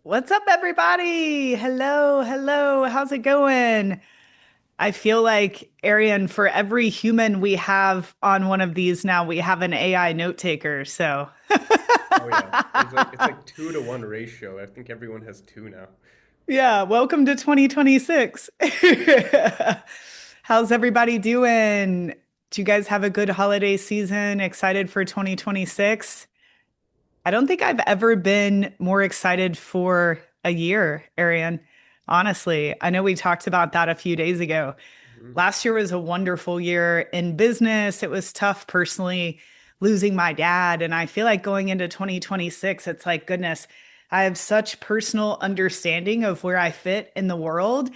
What's up, everybody? Hello, hello. How's it going? I feel like, Arian, for every human we have on one of these now, we have an AI note taker. So, Oh yeah, it's like 2-to-1 ratio. I think everyone has two now. yeah, welcome to 2026. How's everybody doing? Do you guys have a good holiday season? Excited for 2026? I don't think I've ever been more excited for a year, Arian. Honestly, I know we talked about that a few days ago. Mhm. Last year was a wonderful year in business. It was tough personally losing my dad. And I feel like going into 2026, it's like, goodness, I have such personal understanding of where I fit in the world.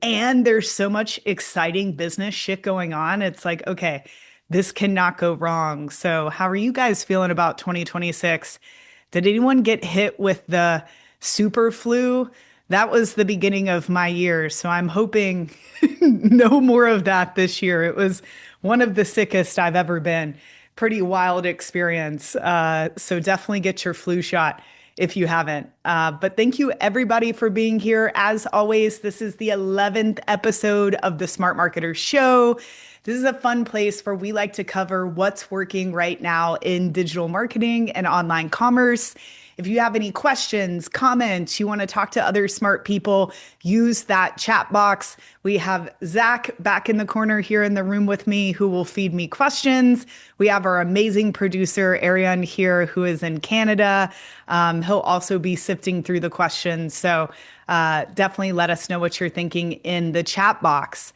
And there's so much exciting business shit going on. It's like, okay, this cannot go wrong. So, how are you guys feeling about 2026? Did anyone get hit with the super flu? That was the beginning of my year. So I'm hoping no more of that this year. It was one of the sickest I've ever been. Pretty wild experience. So definitely get your flu shot if you haven't. But thank you, everybody, for being here. As always, this is the 11th episode of the Smart Marketer Show. This is a fun place where we like to cover what's working right now in digital marketing and online commerce. If you have any questions, comments, you want to talk to other smart people, use that chat box. We have Zach back in the corner here in the room with me who will feed me questions. We have our amazing producer, Ariane, here who is in Canada. He'll also be sifting through the questions. So definitely let us know what you're thinking in the chat box.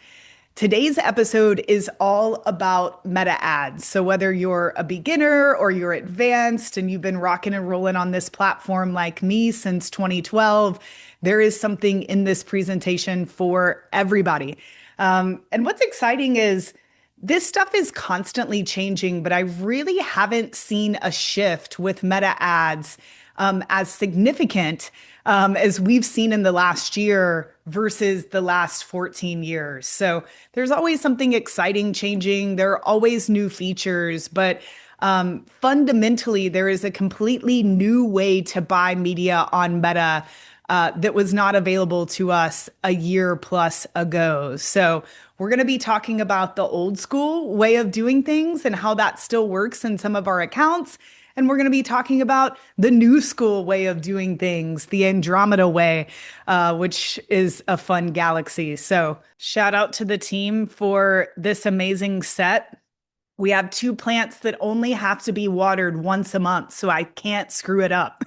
Today's episode is all about meta ads. So, whether you're a beginner or you're advanced and you've been rocking and rolling on this platform like me since 2012, there is something in this presentation for everybody. And what's exciting is this stuff is constantly changing, but I really haven't seen a shift with meta ads as significant as we've seen in the last year versus the last 14 years. So there's always something exciting changing. There are always new features, but fundamentally, there is a completely new way to buy media on Meta that was not available to us a year plus ago. So we're going to be talking about the old school way of doing things and how that still works in some of our accounts. And we're going to be talking about the new school way of doing things, the Andromeda way, which is a fun galaxy. So, shout out to the team for this amazing set. We have two plants that only have to be watered once a month, so I can't screw it up.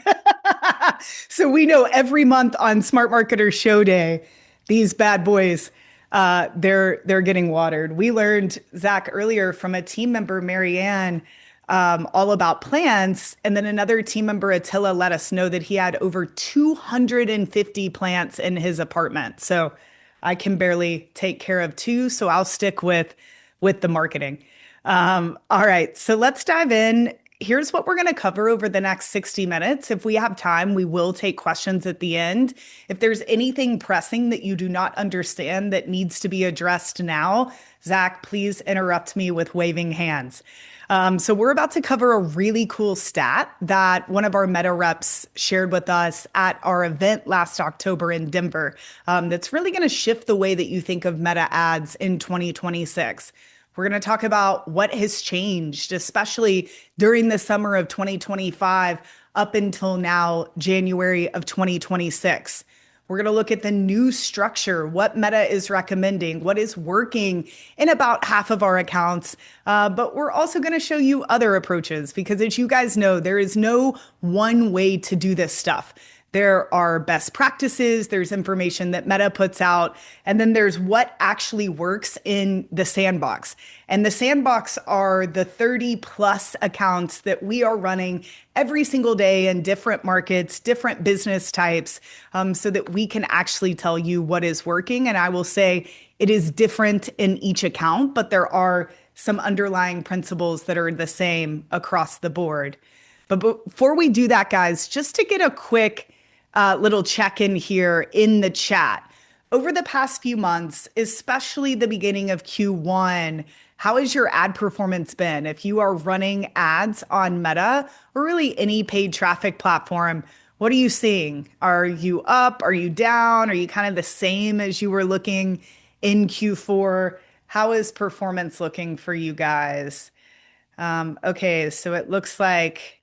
So, we know every month on Smart Marketer Show Day, these bad boys. They're getting watered. We learned, Zach, earlier from a team member, Marianne, all about plants. And then another team member, Attila, let us know that he had over 250 plants in his apartment. So I can barely take care of two. So I'll stick with the marketing. All right. So let's dive in. Here's what we're going to cover over the next 60 minutes. If we have time, we will take questions at the end. If there's anything pressing that you do not understand that needs to be addressed now, Zach, please interrupt me with waving hands. So we're about to cover a really cool stat that one of our meta reps shared with us at our event last October in Denver. That's really going to shift the way that you think of meta ads in 2026. We're going to talk about what has changed, especially during the summer of 2025 up until now, January of 2026. We're going to look at the new structure, what Meta is recommending, what is working in about half of our accounts. But we're also going to show you other approaches because, as you guys know, there is no one way to do this stuff. There are best practices, there's information that Meta puts out, and then there's what actually works in the sandbox. And the sandbox are the 30 plus accounts that we are running every single day in different markets, different business types, so that we can actually tell you what is working. And I will say it is different in each account, but there are some underlying principles that are the same across the board. But before we do that, guys, just to get a quick little check in here in the chat. Over the past few months, especially the beginning of Q1, how has your ad performance been? If you are running ads on Meta or really any paid traffic platform, What are you seeing? Are you up? Are you down? Are you kind of the same as you were looking in Q4? How is performance looking for you guys? Okay, so it looks like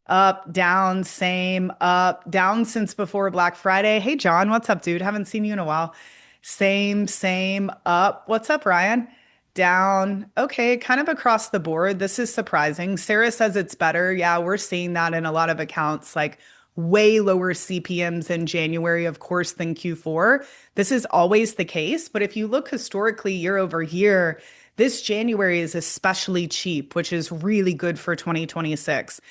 up, down, same, up, down since before Black Friday. Hey, John, what's up, dude? Haven't seen you in a while. Same, same, up. What's up, Ryan? Down. Okay, kind of across the board. This is surprising. Sarah says it's better. Yeah, we're seeing that in a lot of accounts, like way lower CPMs in January, of course, than Q4. This is always the case. But if you look historically year over year, this January is especially cheap, which is really good for 2026.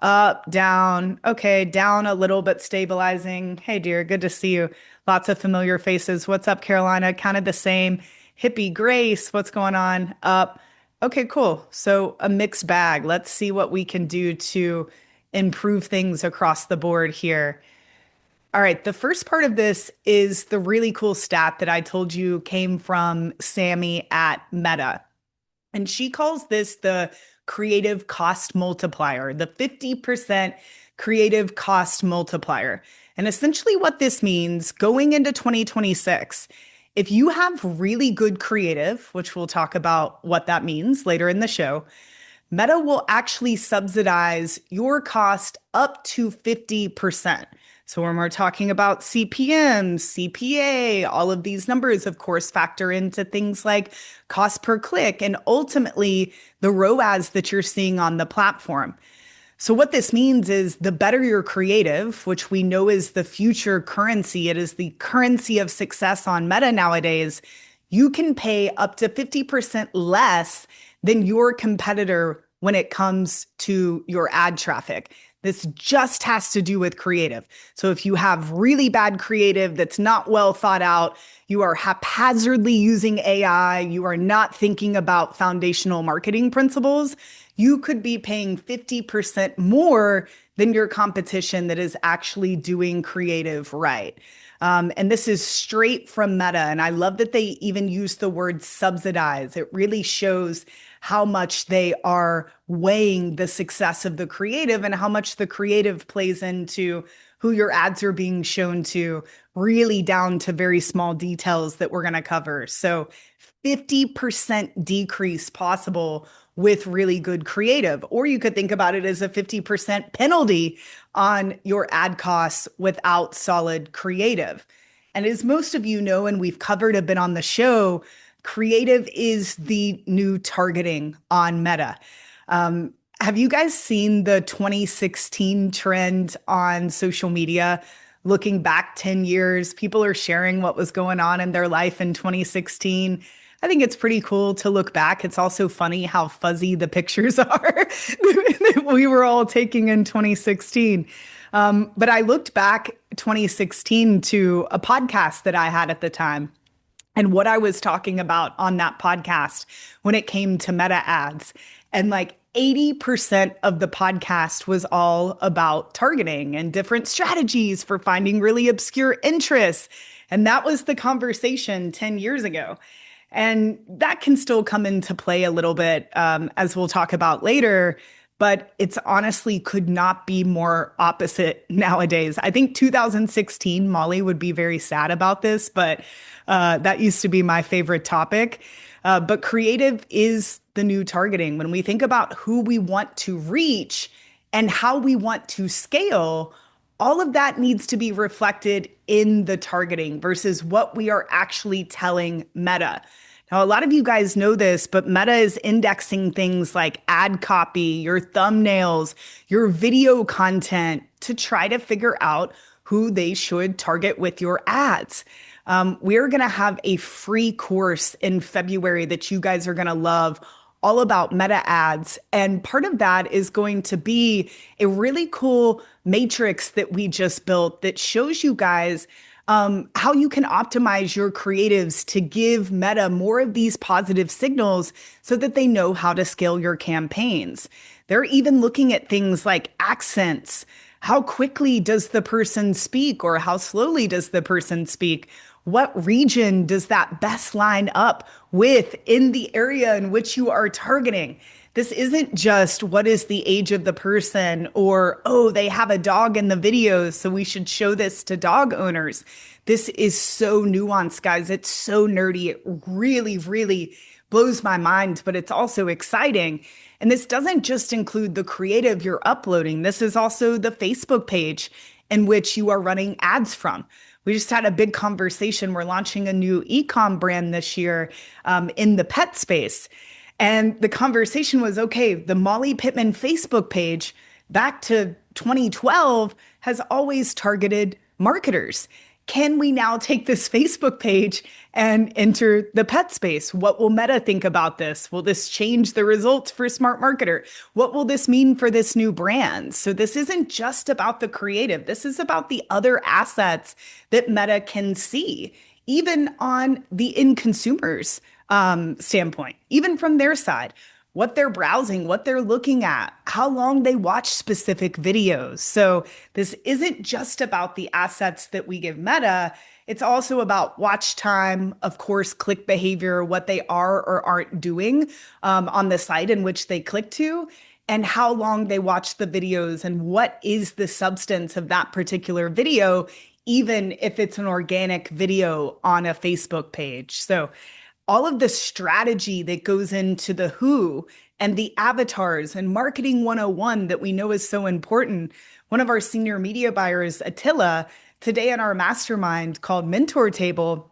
Up, down. Okay, down a little but stabilizing. Hey, dear, good to see you. Lots of familiar faces. What's up, Carolina? Kind of the same. Hippie Grace, what's going on? Up. Okay, cool. So a mixed bag. Let's see what we can do to improve things across the board here. All right, the first part of this is the really cool stat that I told you came from Sammy at Meta. And she calls this the creative cost multiplier, the 50% creative cost multiplier. And essentially, what this means going into 2026, if you have really good creative, which we'll talk about what that means later in the show, Meta will actually subsidize your cost up to 50%. So when we're talking about CPM, CPA, all of these numbers, of course, factor into things like cost per click and ultimately the ROAS that you're seeing on the platform. So what this means is the better your creative, which we know is the future currency, it is the currency of success on Meta nowadays, you can pay up to 50% less than your competitor when it comes to your ad traffic. This just has to do with creative. So if you have really bad creative that's not well thought out, you are haphazardly using AI, you are not thinking about foundational marketing principles, you could be paying 50% more than your competition that is actually doing creative right. And this is straight from Meta. And I love that they even use the word subsidize. It really shows how much they are weighing the success of the creative and how much the creative plays into who your ads are being shown to, really down to very small details that we're going to cover. So 50% decrease possible with really good creative. Or you could think about it as a 50% penalty on your ad costs without solid creative. And as most of you know, and we've covered a bit on the show, creative is the new targeting on Meta. Have you guys seen the 2016 trend on social media? Looking back 10 years, people are sharing what was going on in their life in 2016. I think it's pretty cool to look back. It's also funny how fuzzy the pictures are that we were all taking in 2016. But I looked back 2016 to a podcast that I had at the time and what I was talking about on that podcast when it came to meta ads. And like 80% of the podcast was all about targeting and different strategies for finding really obscure interests. And that was the conversation 10 years ago. And that can still come into play a little bit, as we'll talk about later. But it's honestly could not be more opposite nowadays. I think 2016, Molly would be very sad about this, but that used to be my favorite topic. But creative is the new targeting. When we think about who we want to reach and how we want to scale, all of that needs to be reflected in the targeting versus what we are actually telling Meta. Now, a lot of you guys know this, but Meta is indexing things like ad copy, your thumbnails, your video content to try to figure out who they should target with your ads. We're going to have a free course in February that you guys are going to love, all about meta ads. And part of that is going to be a really cool matrix that we just built that shows you guys how you can optimize your creatives to give Meta more of these positive signals so that they know how to scale your campaigns. They're even looking at things like accents. How quickly does the person speak or how slowly does the person speak? What region does that best line up with in the area in which you are targeting? This isn't just what is the age of the person or, oh, they have a dog in the videos, so we should show this to dog owners. This is so nuanced, guys. It's so nerdy. It really, really blows my mind, but it's also exciting. And this doesn't just include the creative you're uploading. This is also the Facebook page in which you are running ads from. We just had a big conversation. We're launching a new e-com brand this year in the pet space. And the conversation was, okay, the Molly Pittman Facebook page back to 2012 has always targeted marketers. Can we now take this Facebook page and enter the pet space? What will Meta think about this? Will this change the results for Smart Marketer? What will this mean for this new brand? So this isn't just about the creative. This is about the other assets that Meta can see, even on the end consumers standpoint, even from their side, what they're browsing, what they're looking at, how long they watch specific videos. So this isn't just about the assets that we give Meta. It's also about watch time, of course, click behavior, what they are or aren't doing on the site in which they click to, and how long they watch the videos and what is the substance of that particular video, even if it's an organic video on a Facebook page. So all of the strategy that goes into the who and the avatars and marketing 101 that we know is so important. One of our senior media buyers, Attila, today in our mastermind called Mentor Table,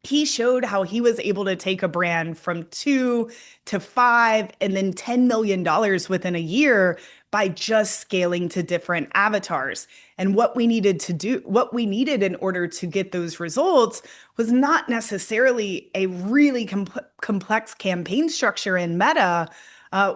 he showed how he was able to take a brand from 2 to 5 and then $10 million within a year by just scaling to different avatars. And what we needed to do, what we needed in order to get those results was not necessarily a really complex campaign structure in Meta.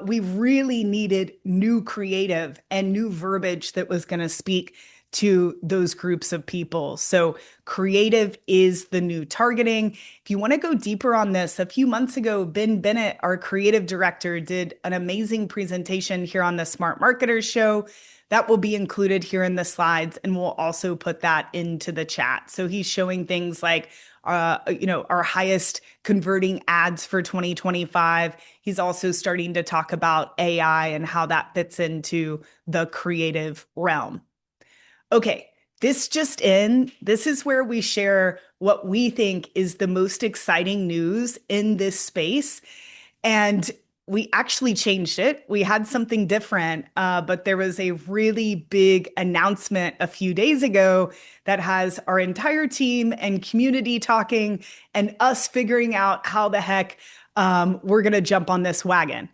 We really needed new creative and new verbiage that was going to speak to those groups of people. So creative is the new targeting. If you want to go deeper on this, a few months ago, Ben Bennett, our creative director, did an amazing presentation here on the Smart Marketers Show. That will be included here in the slides, and we'll also put that into the chat. So he's showing things like our highest converting ads for 2025. He's also starting to talk about AI and how that fits into the creative realm. Okay, this is where we share what we think is the most exciting news in this space. And we actually changed it. We had something different, but there was a really big announcement a few days ago that has our entire team and community talking and us figuring out how the heck we're going to jump on this wagon.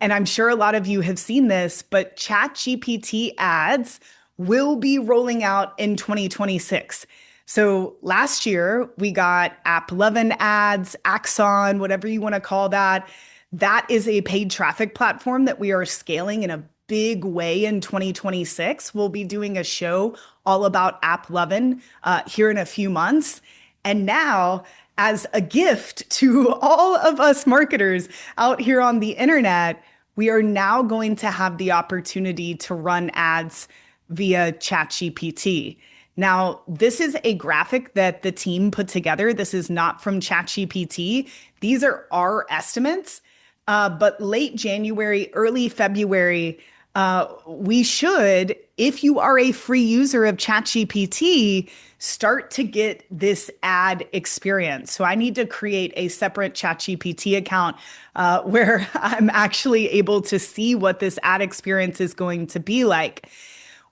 And I'm sure a lot of you have seen this, but ChatGPT ads will be rolling out in 2026. So last year, we got App 11 ads, Axon, whatever you want to call that. That is a paid traffic platform that we are scaling in a big way in 2026. We'll be doing a show all about App 11 here in a few months. And now, as a gift to all of us marketers out here on the internet, we are now going to have the opportunity to run ads via ChatGPT. Now, this is a graphic that the team put together. This is not from ChatGPT. These are our estimates. But late January, early February, we should, if you are a free user of ChatGPT, start to get this ad experience. So I need to create a separate ChatGPT account where I'm actually able to see what this ad experience is going to be like.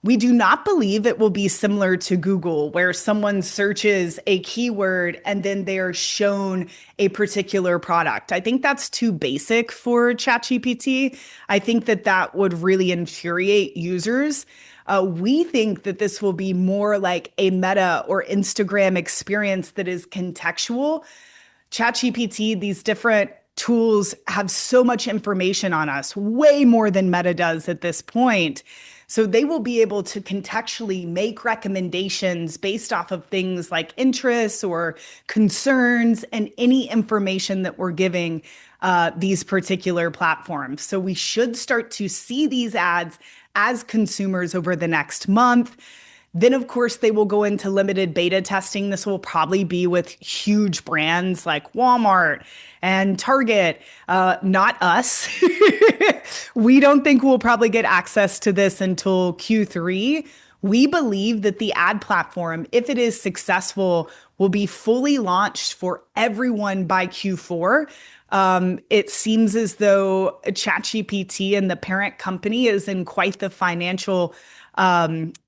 We do not believe it will be similar to Google, where someone searches a keyword and then they are shown a particular product. I think that's too basic for ChatGPT. I think that would really infuriate users. We think that this will be more like a Meta or Instagram experience that is contextual. ChatGPT, these different tools have so much information on us, way more than Meta does at this point. So they will be able to contextually make recommendations based off of things like interests or concerns and any information that we're giving these particular platforms. So we should start to see these ads as consumers over the next month. Then, of course, they will go into limited beta testing. This will probably be with huge brands like Walmart and Target, not us. We don't think we'll probably get access to this until Q3. We believe that the ad platform, if it is successful, will be fully launched for everyone by Q4. It seems as though ChatGPT and the parent company is in quite the financial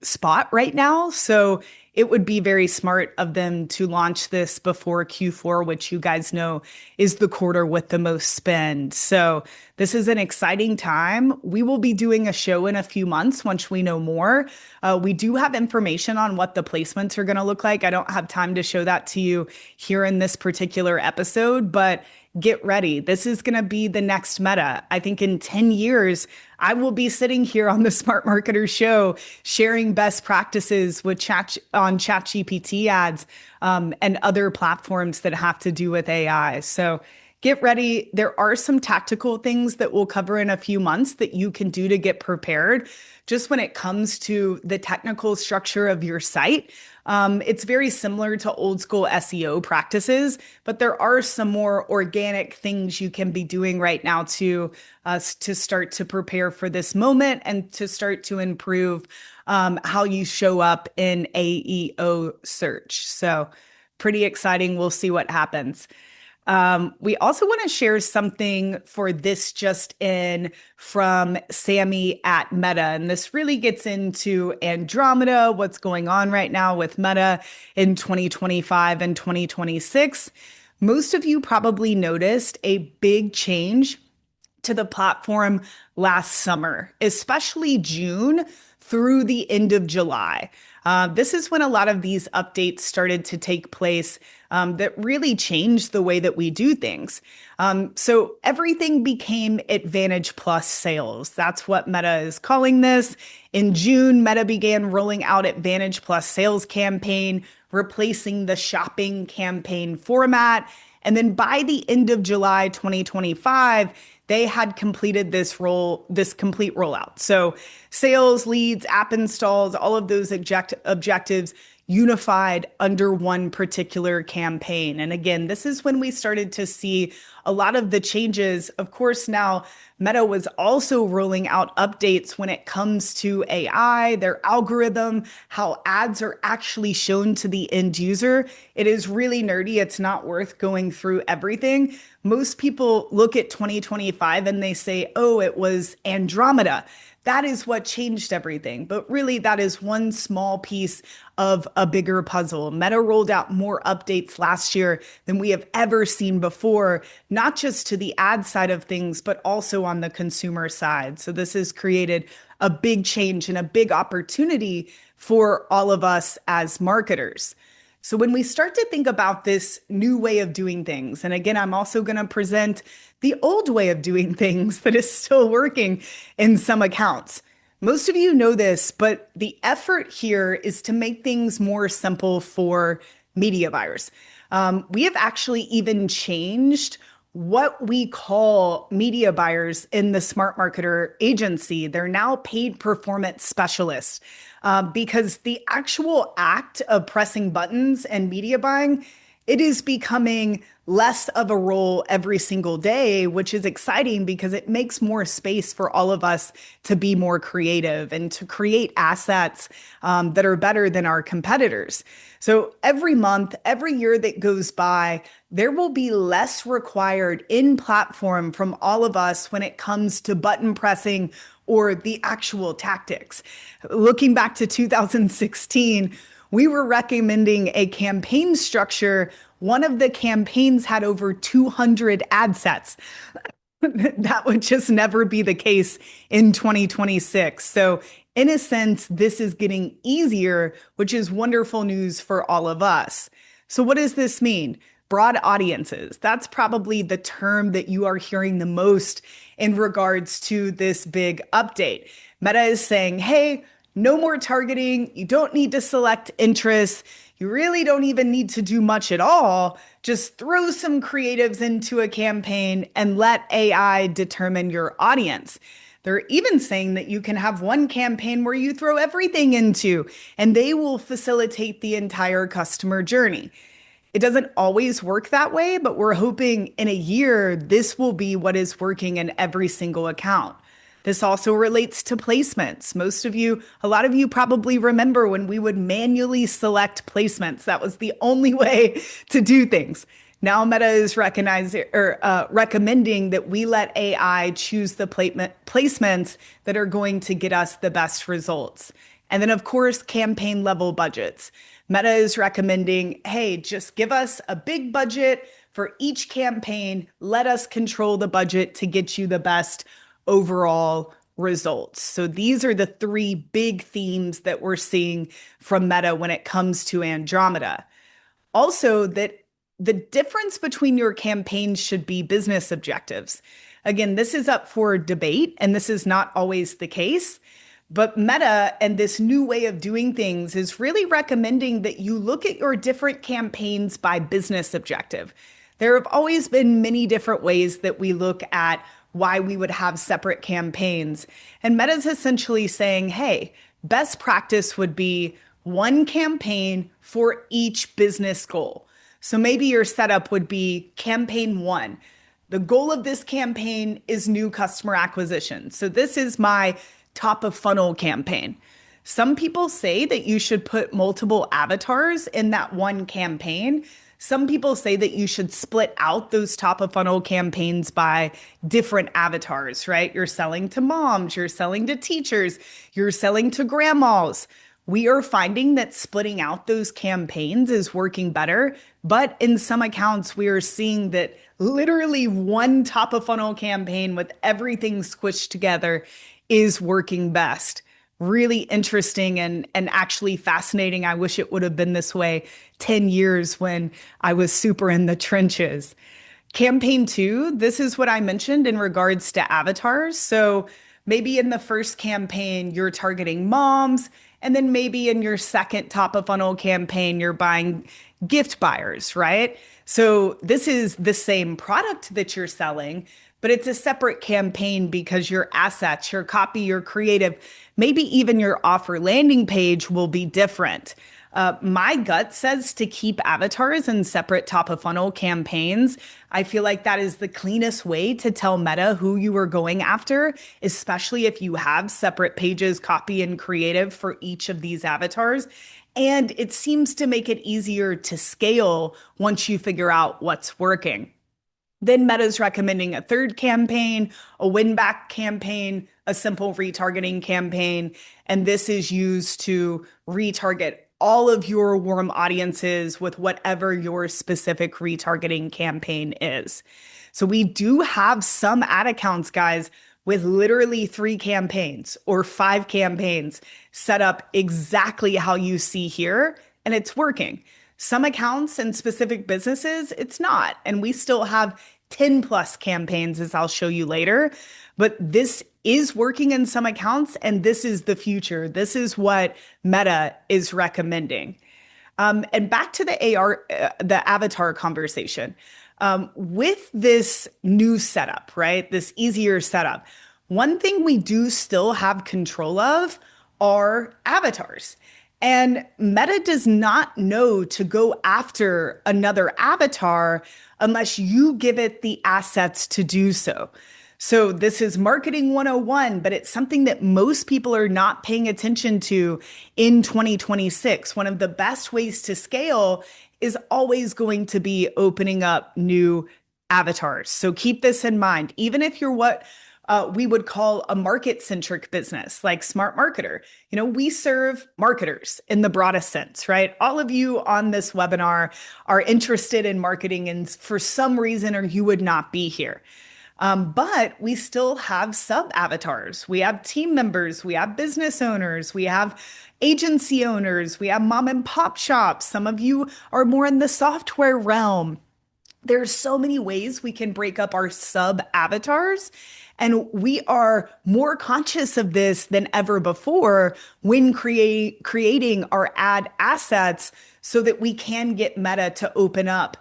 spot right now. So it would be very smart of them to launch this before Q4, which you guys know is the quarter with the most spend. So this is an exciting time. We will be doing a show in a few months once we know more. We do have information on what the placements are going to look like. I don't have time to show that to you here in this particular episode, but get ready. This is going to be the next Meta. I think in 10 years, I will be sitting here on the Smart Marketer Show sharing best practices with ChatGPT ads and other platforms that have to do with AI. So get ready. There are some tactical things that we'll cover in a few months that you can do to get prepared. Just when it comes to the technical structure of your site, it's very similar to old school SEO practices, but there are some more organic things you can be doing right now to start to prepare for this moment and to start to improve how you show up in AEO search. So pretty exciting. We'll see what happens. We also want to share something for this just in from Sammy at Meta. And this really gets into Andromeda, what's going on right now with Meta in 2025 and 2026. Most of you probably noticed a big change to the platform last summer, especially June through the end of July. This is when a lot of these updates started to take place that really changed the way that we do things. So everything became Advantage Plus sales. That's what Meta is calling this. In June, Meta began rolling out Advantage Plus sales campaign, replacing the shopping campaign format. And then by the end of July 2025, they had completed this complete rollout. So sales, leads, app installs, all of those objectives unified under one particular campaign. And again, this is when we started to see a lot of the changes. Of course, now Meta was also rolling out updates when it comes to AI, their algorithm, how ads are actually shown to the end user. It is really nerdy. It's not worth going through everything. Most people look at 2025 and they say, oh, it was Andromeda. That is what changed everything. But really, that is one small piece of a bigger puzzle. Meta rolled out more updates last year than we have ever seen before, not just to the ad side of things, but also on the consumer side. So this has created a big change and a big opportunity for all of us as marketers. So when we start to think about this new way of doing things, and again, I'm also going to present the old way of doing things that is still working in some accounts. Most of you know this, but the effort here is to make things more simple for media buyers. We have actually even changed what we call media buyers in the Smart Marketer agency. They're now paid performance specialists because the actual act of pressing buttons and media buying, it is becoming less of a role every single day, which is exciting because it makes more space for all of us to be more creative and to create assets that are better than our competitors. So every month, every year that goes by, there will be less required in platform from all of us when it comes to button pressing or the actual tactics. Looking back to 2016, we were recommending a campaign structure. One of the campaigns had over 200 ad sets. That would just never be the case in 2026. So in a sense, this is getting easier, which is wonderful news for all of us. So what does this mean? Broad audiences. That's probably the term that you are hearing the most in regards to this big update. Meta is saying, hey, no more targeting. You don't need to select interests. You really don't even need to do much at all. Just throw some creatives into a campaign and let AI determine your audience. They're even saying that you can have one campaign where you throw everything into, and they will facilitate the entire customer journey. It doesn't always work that way, but we're hoping in a year, this will be what is working in every single account. This also relates to placements. A lot of you probably remember when we would manually select placements. That was the only way to do things. Now Meta is recommending that we let AI choose the placements that are going to get us the best results. And then, of course, campaign level budgets. Meta is recommending, hey, just give us a big budget for each campaign. Let us control the budget to get you the best overall results. So these are the three big themes that we're seeing from Meta when it comes to Andromeda. Also, that the difference between your campaigns should be business objectives. Again, this is up for debate, and this is not always the case. But Meta and this new way of doing things is really recommending that you look at your different campaigns by business objective. There have always been many different ways that we look at why we would have separate campaigns. And Meta's essentially saying, hey, best practice would be one campaign for each business goal. So maybe your setup would be campaign one. The goal of this campaign is new customer acquisition. So this is my top of funnel campaign. Some people say that you should put multiple avatars in that one campaign. Some people say that you should split out those top of funnel campaigns by different avatars, right? You're selling to moms, you're selling to teachers, you're selling to grandmas. We are finding that splitting out those campaigns is working better, but in some accounts, we are seeing that literally one top of funnel campaign with everything squished together is working best. Really interesting and actually fascinating. I wish it would have been this way 10 years when I was super in the trenches. Campaign two, this is what I mentioned in regards to avatars. So maybe in the first campaign, you're targeting moms, and then maybe in your second top of funnel campaign, you're buying gift buyers, right? So this is the same product that you're selling, but it's a separate campaign because your assets, your copy, your creative, maybe even your offer landing page will be different. My gut says to keep avatars in separate top of funnel campaigns. I feel like that is the cleanest way to tell Meta who you are going after, especially if you have separate pages, copy, and creative for each of these avatars. And it seems to make it easier to scale once you figure out what's working. Then Meta's recommending a third campaign, a win back campaign, a simple retargeting campaign. And this is used to retarget all of your warm audiences with whatever your specific retargeting campaign is. So we do have some ad accounts, guys, with literally 3 campaigns or 5 campaigns set up exactly how you see here, and it's working. Some accounts and specific businesses, it's not. And we still have 10 plus campaigns, as I'll show you later. But this is working in some accounts, and this is the future. This is what Meta is recommending. And back to the avatar conversation. With this new setup, right? This easier setup, one thing we do still have control of are avatars. And Meta does not know to go after another avatar unless you give it the assets to do so. So this is marketing 101, but it's something that most people are not paying attention to in 2026. One of the best ways to scale is always going to be opening up new avatars. So keep this in mind. Even if you're what we would call a market-centric business like Smart Marketer. You know, we serve marketers in the broadest sense, right? All of you on this webinar are interested in marketing and for some reason or you would not be here. But we still have sub-avatars. We have team members, we have business owners, we have agency owners, we have mom and pop shops. Some of you are more in the software realm. There's so many ways we can break up our sub-avatars. And we are more conscious of this than ever before when creating our ad assets so that we can get Meta to open up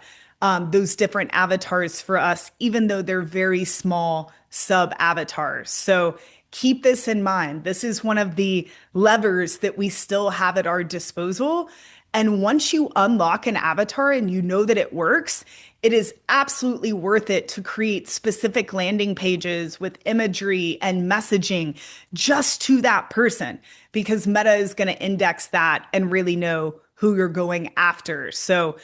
those different avatars for us, even though they're very small sub avatars. So keep this in mind. This is one of the levers that we still have at our disposal. And once you unlock an avatar and you know that it works, it is absolutely worth it to create specific landing pages with imagery and messaging just to that person, because Meta is going to index that and really know who you're going after. So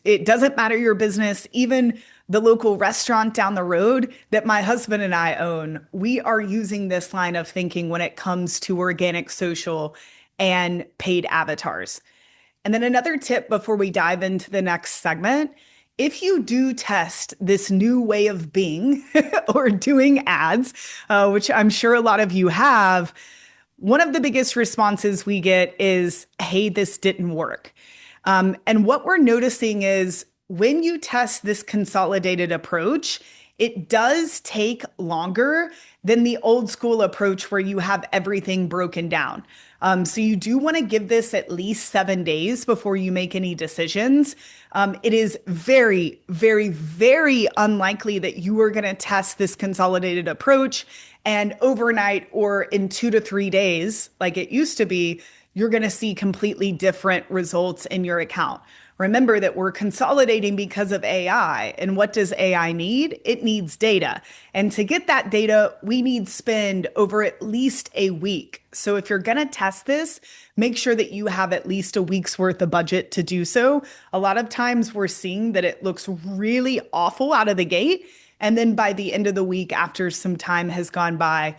it doesn't matter your business, even the local restaurant down the road that my husband and I own, we are using this line of thinking when it comes to organic social and paid avatars. And then another tip before we dive into the next segment, if you do test this new way of being or doing ads, which I'm sure a lot of you have, one of the biggest responses we get is, hey, this didn't work. And what we're noticing is when you test this consolidated approach, it does take longer than the old school approach where you have everything broken down. So you do want to give this at least 7 days before you make any decisions. It is very, very, very unlikely that you are going to test this consolidated approach and overnight or in 2 to 3 days, like it used to be, you're going to see completely different results in your account. Remember that we're consolidating because of AI. And what does AI need? It needs data. And to get that data, we need spend over at least a week. So if you're going to test this, make sure that you have at least a week's worth of budget to do so. A lot of times we're seeing that it looks really awful out of the gate. And then by the end of the week, after some time has gone by,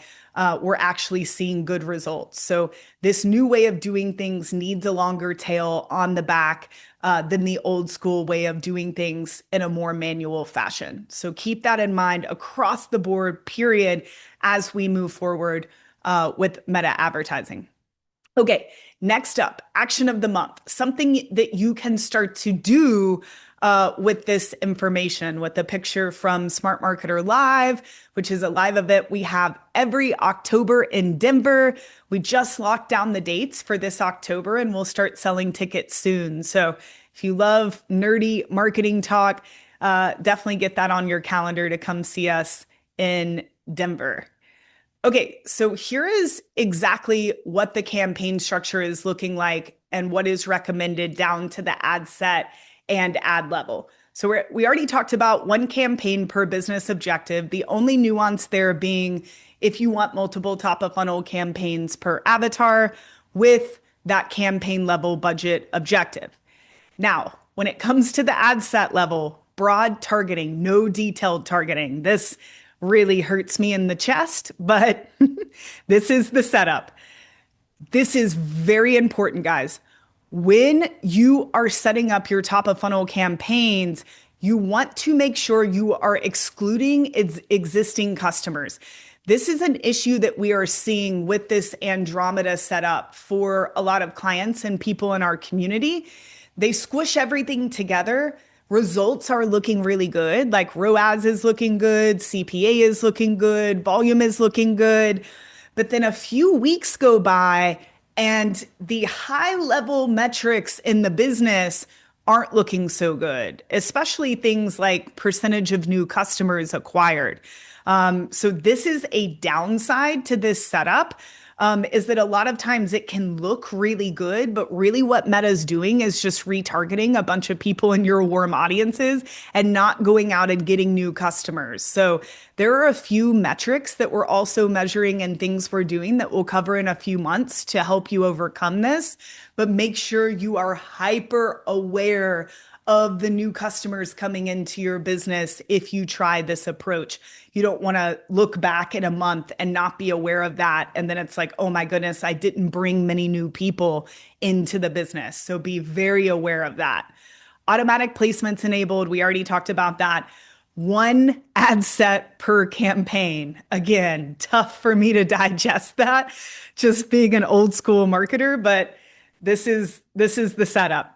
we're actually seeing good results. So this new way of doing things needs a longer tail on the back than the old school way of doing things in a more manual fashion. So keep that in mind across the board, period, as we move forward with meta advertising. Okay, next up, action of the month, something that you can start to do with this information, with the picture from Smart Marketer Live, which is a live event we have every October in Denver. We just locked down the dates for this October and we'll start selling tickets soon. So if you love nerdy marketing talk, definitely get that on your calendar to come see us in Denver. Okay, so here is exactly what the campaign structure is looking like and what is recommended down to the ad set and ad level. So we already talked about one campaign per business objective. The only nuance there being if you want multiple top of funnel campaigns per avatar with that campaign level budget objective. Now, when it comes to the ad set level, broad targeting, no detailed targeting. This really hurts me in the chest, but this is the setup. This is very important, guys. When you are setting up your top of funnel campaigns, you want to make sure you are excluding existing customers. This is an issue that we are seeing with this Andromeda setup for a lot of clients and people in our community. They squish everything together. Results are looking really good. Like ROAS is looking good, CPA is looking good, volume is looking good. But then a few weeks go by and the high level metrics in the business aren't looking so good, especially things like percentage of new customers acquired. So this is a downside to this setup. Is that a lot of times it can look really good, but really what Meta's doing is just retargeting a bunch of people in your warm audiences and not going out and getting new customers. So there are a few metrics that we're also measuring and things we're doing that we'll cover in a few months to help you overcome this. But make sure you are hyper aware of the new customers coming into your business if you try this approach. You don't want to look back in a month and not be aware of that. And then it's like, oh my goodness, I didn't bring many new people into the business. So be very aware of that. Automatic placements enabled. We already talked about that. One ad set per campaign. Again, tough for me to digest that, just being an old school marketer, but this is the setup.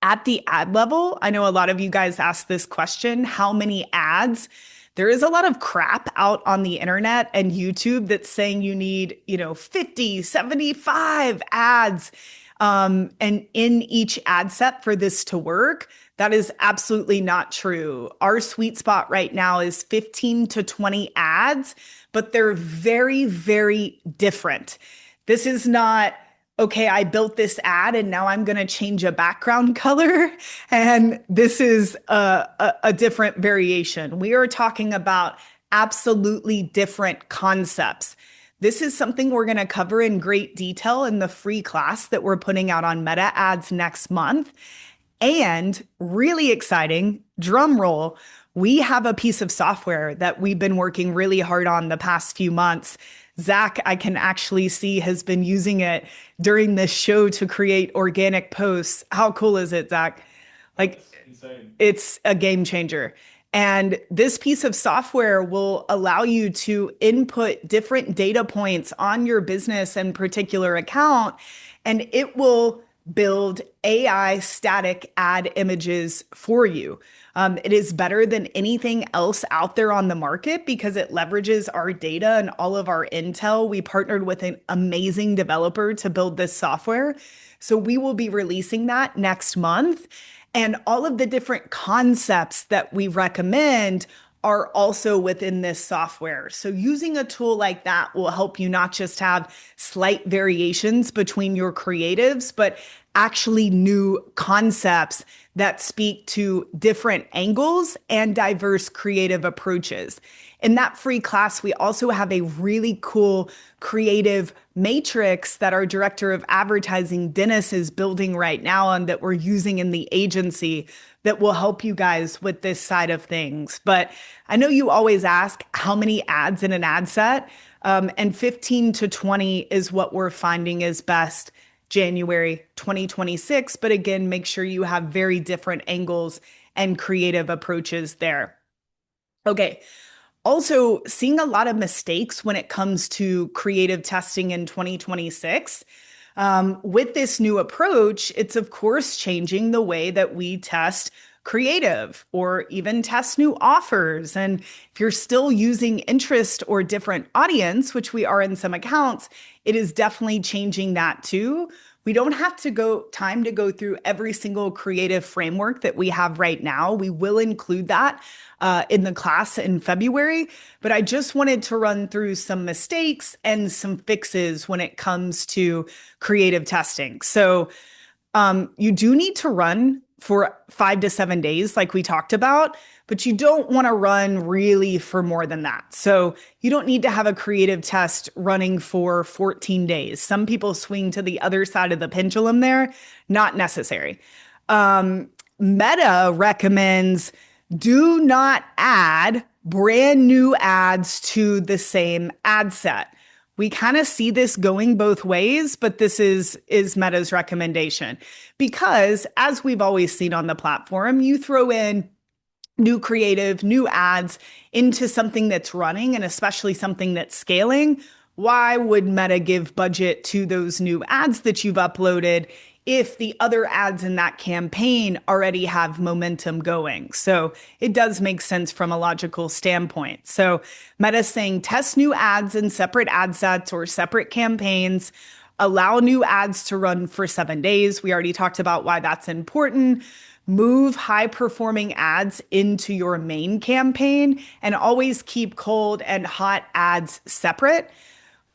At the ad level, I know a lot of you guys asked this question, how many ads? There is a lot of crap out on the internet and YouTube that's saying you need, 50, 75 ads. And in each ad set for this to work, that is absolutely not true. Our sweet spot right now is 15 to 20 ads, but they're very, very different. This is not, okay, I built this ad and now I'm going to change a background color. And this is a different variation. We are talking about absolutely different concepts. This is something we're going to cover in great detail in the free class that we're putting out on Meta Ads next month. And really exciting, drum roll, we have a piece of software that we've been working really hard on the past few months. Zach, I can actually see, has been using it during this show to create organic posts. How cool is it, Zach? Like, Insane. it's a game changer. And this piece of software will allow you to input different data points on your business and particular account, and it will build AI static ad images for you. It is better than anything else out there on the market because it leverages our data and all of our intel. We partnered with an amazing developer to build this software. So we will be releasing that next month. And all of the different concepts that we recommend are also within this software. So using a tool like that will help you not just have slight variations between your creatives, but actually new concepts that speak to different angles and diverse creative approaches. In that free class, we also have a really cool creative matrix that our director of advertising, Dennis, is building right now and that we're using in the agency that will help you guys with this side of things. But I know you always ask how many ads in an ad set, and 15 to 20 is what we're finding is best January 2026. But again, make sure you have very different angles and creative approaches there. Okay. Also, seeing a lot of mistakes when it comes to creative testing in 2026. With this new approach, it's of course changing the way that we test creative or even test new offers. And if you're still using interest or different audience, which we are in some accounts, it is definitely changing that too. We don't have to go through every single creative framework that we have right now. We will include that in the class in February, but I just wanted to run through some mistakes and some fixes when it comes to creative testing. So you do need to run for 5 to 7 days, like we talked about, but you don't want to run really for more than that. So you don't need to have a creative test running for 14 days. Some people swing to the other side of the pendulum there. Not necessary. Meta recommends do not add brand new ads to the same ad set. We kind of see this going both ways, but this is Meta's recommendation because as we've always seen on the platform, you throw in new creative, new ads into something that's running and especially something that's scaling. Why would Meta give budget to those new ads that you've uploaded if the other ads in that campaign already have momentum going? So it does make sense from a logical standpoint. So Meta's saying test new ads in separate ad sets or separate campaigns, allow new ads to run for 7 days. We already talked about why that's important. Move high performing ads into your main campaign and always keep cold and hot ads separate.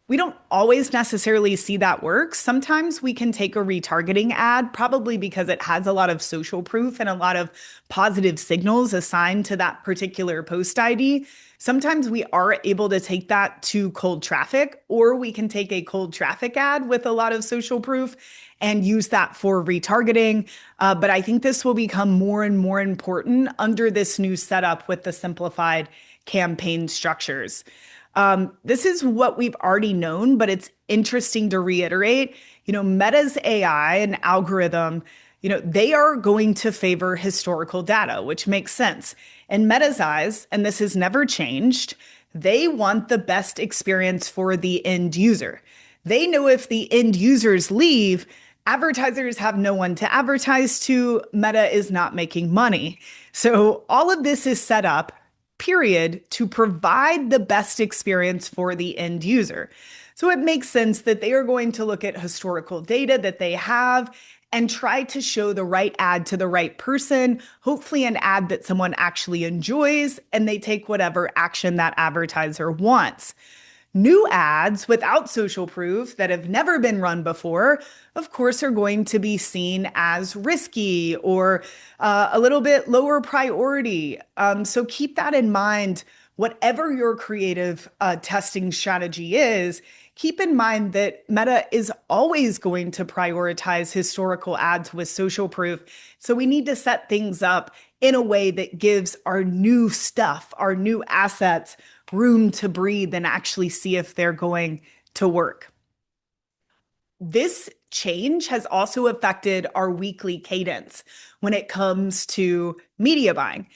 We don't always necessarily see that work. Sometimes we can take a retargeting ad, probably because it has a lot of social proof and a lot of positive signals assigned to that particular post ID. Sometimes we are able to take that to cold traffic, or we can take a cold traffic ad with a lot of social proof and use that for retargeting. But I think this will become more and more important under this new setup with the simplified campaign structures. This is what we've already known, but it's interesting to reiterate. Meta's AI and algorithm, they are going to favor historical data, which makes sense. In Meta's eyes, and this has never changed, they want the best experience for the end user. They know if the end users leave, advertisers have no one to advertise to. Meta is not making money. So all of this is set up, period, to provide the best experience for the end user. So it makes sense that they are going to look at historical data that they have and try to show the right ad to the right person, hopefully an ad that someone actually enjoys, and they take whatever action that advertiser wants. New ads without social proof that have never been run before, of course, are going to be seen as risky or a little bit lower priority. So keep that in mind. Whatever your creative testing strategy is, keep in mind that Meta is always going to prioritize historical ads with social proof. So we need to set things up in a way that gives our new stuff, our new assets, room to breathe and actually see if they're going to work. This change has also affected our weekly cadence when it comes to media buying.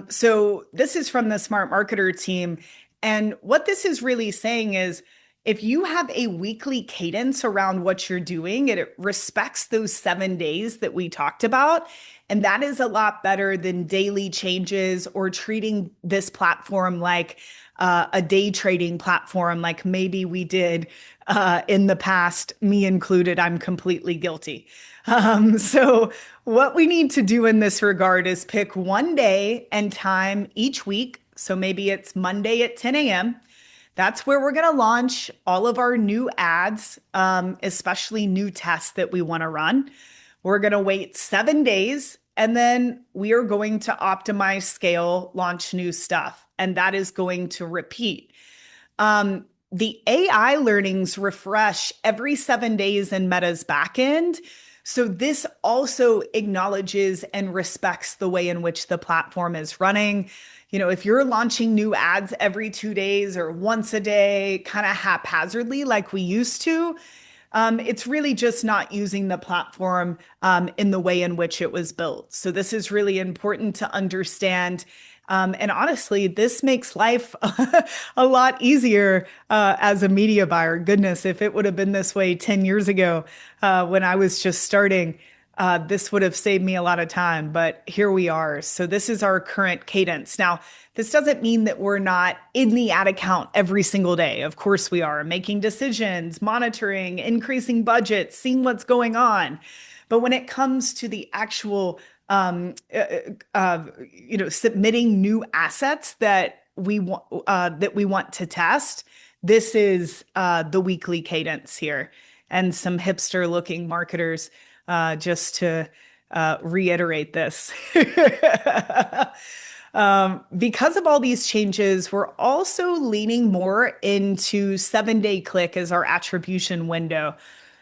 So this is from the Smart Marketer team. And what this is really saying is if you have a weekly cadence around what you're doing, it respects those 7 days that we talked about. And that is a lot better than daily changes or treating this platform like a day trading platform, like maybe we did in the past, me included. I'm completely guilty. So, what we need to do in this regard is pick one day and time each week. So, maybe it's Monday at 10 a.m. That's where we're going to launch all of our new ads, especially new tests that we want to run. We're going to wait 7 days and then we are going to optimize, scale, launch new stuff. And that is going to repeat. The AI learnings refresh every 7 days in Meta's backend. So this also acknowledges and respects the way in which the platform is running. You know, if you're launching new ads every 2 days or once a day, kind of haphazardly like we used to, it's really just not using the platform in the way in which it was built. So this is really important to understand. And honestly, this makes life a lot easier as a media buyer. Goodness, if it would have been this way 10 years ago when I was just starting, this would have saved me a lot of time. But here we are. So this is our current cadence. Now, this doesn't mean that we're not in the ad account every single day. Of course, we are making decisions, monitoring, increasing budgets, seeing what's going on. But when it comes to the actual submitting new assets that we want to test. This is the weekly cadence here, and some hipster-looking marketers just to reiterate this. Because of all these changes, we're also leaning more into 7-day click as our attribution window.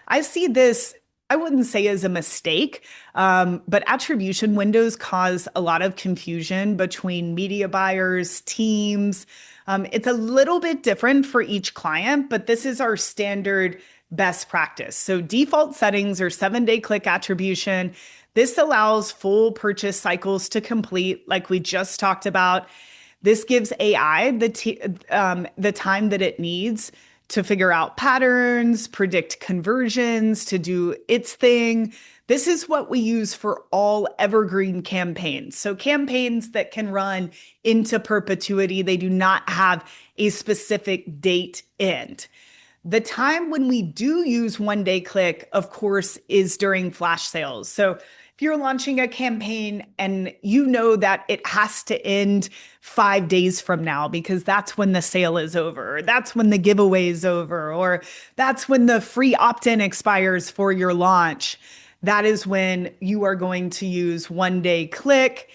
I see this, I wouldn't say as a mistake, but attribution windows cause a lot of confusion between media buyers, teams. It's a little bit different for each client, but this is our standard best practice. So default settings are 7-day click attribution. This allows full purchase cycles to complete, like we just talked about. This gives AI the time that it needs to figure out patterns, predict conversions, to do its thing. This is what we use for all evergreen campaigns. So campaigns that can run into perpetuity, they do not have a specific date end. The time when we do use 1-day click, of course, is during flash sales. So if you're launching a campaign and you know that it has to end 5 days from now because that's when the sale is over, or that's when the giveaway is over, or that's when the free opt-in expires for your launch, that is when you are going to use 1-day click.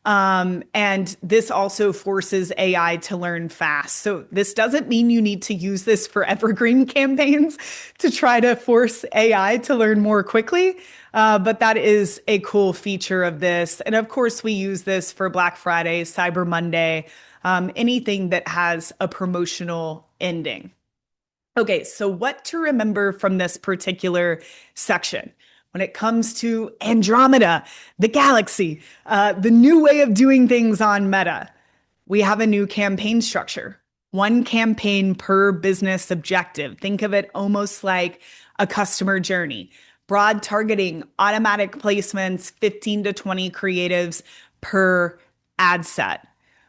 And this also forces AI to learn fast. So this doesn't mean you need to use this for evergreen campaigns to try to force AI to learn more quickly. But that is a cool feature of this. And of course, we use this for Black Friday, Cyber Monday, anything that has a promotional ending. Okay, so what to remember from this particular section? When it comes to Andromeda, the galaxy, the new way of doing things on Meta, we have a new campaign structure. One campaign per business objective. Think of it almost like a customer journey. Broad targeting, automatic placements, 15 to 20 creatives per ad set.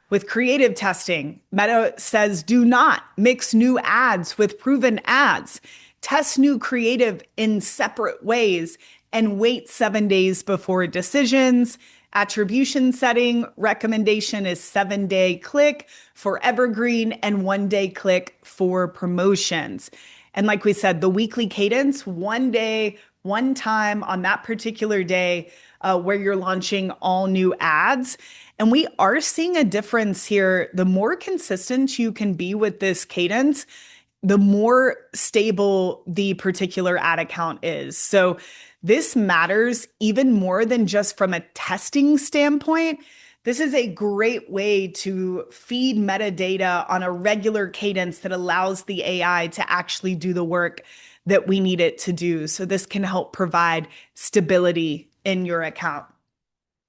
With creative testing, Meta says do not mix new ads with proven ads. Test new creative in separate ways and wait 7 days before decisions. Attribution setting recommendation is 7 day click for evergreen and 1 day click for promotions. And like we said, the weekly cadence, 1 day, one time on that particular day where you're launching all new ads. And we are seeing a difference here. The more consistent you can be with this cadence, the more stable the particular ad account is. So this matters even more than just from a testing standpoint. This is a great way to feed metadata on a regular cadence that allows the AI to actually do the work that we need it to do. So this can help provide stability in your account.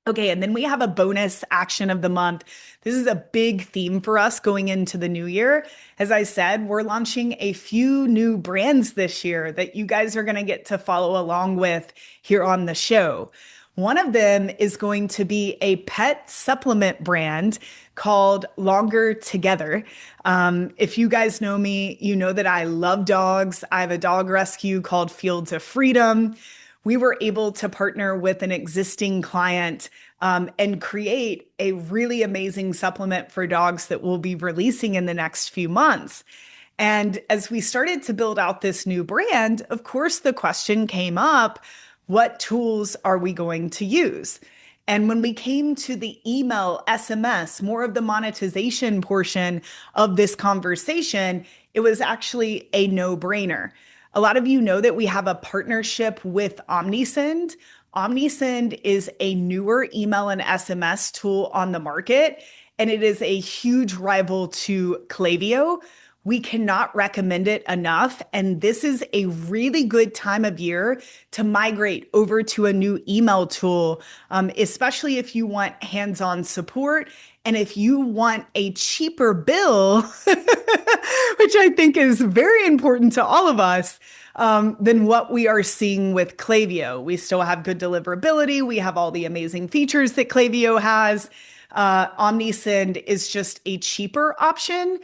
Okay, and then we have a bonus action of the month. This is a big theme for us going into the new year. As I said, we're launching a few new brands this year that you guys are going to get to follow along with here on the show. One of them is going to be a pet supplement brand called Longer Together. If you guys know me, you know that I love dogs. I have a dog rescue called Fields of Freedom. We were able to partner with an existing client and create a really amazing supplement for dogs that we'll be releasing in the next few months. And as we started to build out this new brand, of course, the question came up, what tools are we going to use? And when we came to the email, SMS, more of the monetization portion of this conversation, it was actually a no-brainer. A lot of you know that we have a partnership with OmniSend. OmniSend is a newer email and SMS tool on the market, and it is a huge rival to Klaviyo. We cannot recommend it enough. And this is a really good time of year to migrate over to a new email tool, especially if you want hands-on support and if you want a cheaper bill, which I think is very important to all of us, than what we are seeing with Klaviyo. We still have good deliverability. We have all the amazing features that Klaviyo has. OmniSend is just a cheaper option.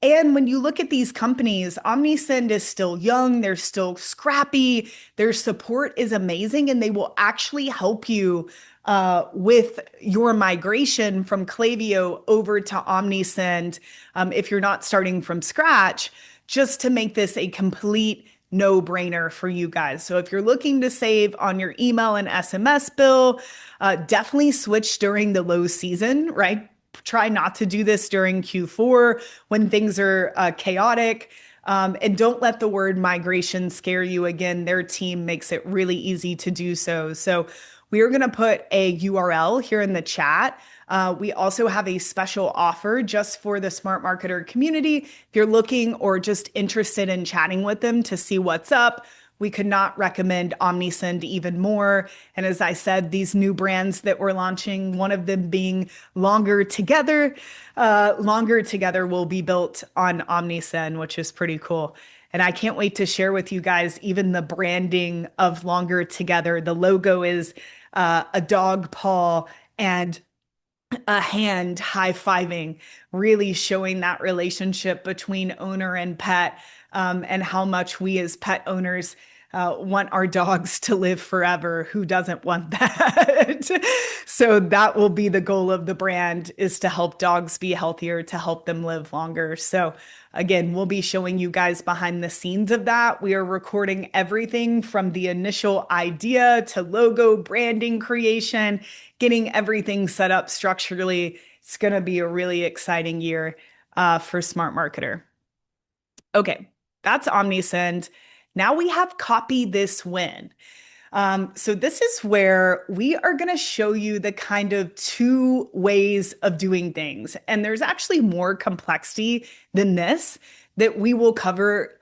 And when you look at these companies, OmniSend is still young, they're still scrappy, their support is amazing, and they will actually help you with your migration from Klaviyo over to OmniSend if you're not starting from scratch, just to make this a complete no-brainer for you guys. So if you're looking to save on your email and SMS bill, definitely switch during the low season, right? Try not to do this during Q4 when things are chaotic. And don't let the word migration scare you. Again, their team makes it really easy to do so. So we are going to put a URL here in the chat. We also have a special offer just for the Smart Marketer community. If you're looking or just interested in chatting with them to see what's up, we could not recommend OmniSend even more. And as I said, these new brands that we're launching, one of them being Longer Together. Longer Together will be built on OmniSend, which is pretty cool. And I can't wait to share with you guys even the branding of Longer Together. The logo is a dog paw and a hand high-fiving, really showing that relationship between owner and pet, and how much we as pet owners want our dogs to live forever. Who doesn't want that? So that will be the goal of the brand, is to help dogs be healthier, to help them live longer. So again, we'll be showing you guys behind the scenes of that. We are recording everything from the initial idea to logo, branding creation, getting everything set up structurally. It's going to be a really exciting year for Smart Marketer. Okay, that's OmniSend. Now we have Copy This Win. So this is where we are going to show you the kind of two ways of doing things. And there's actually more complexity than this that we will cover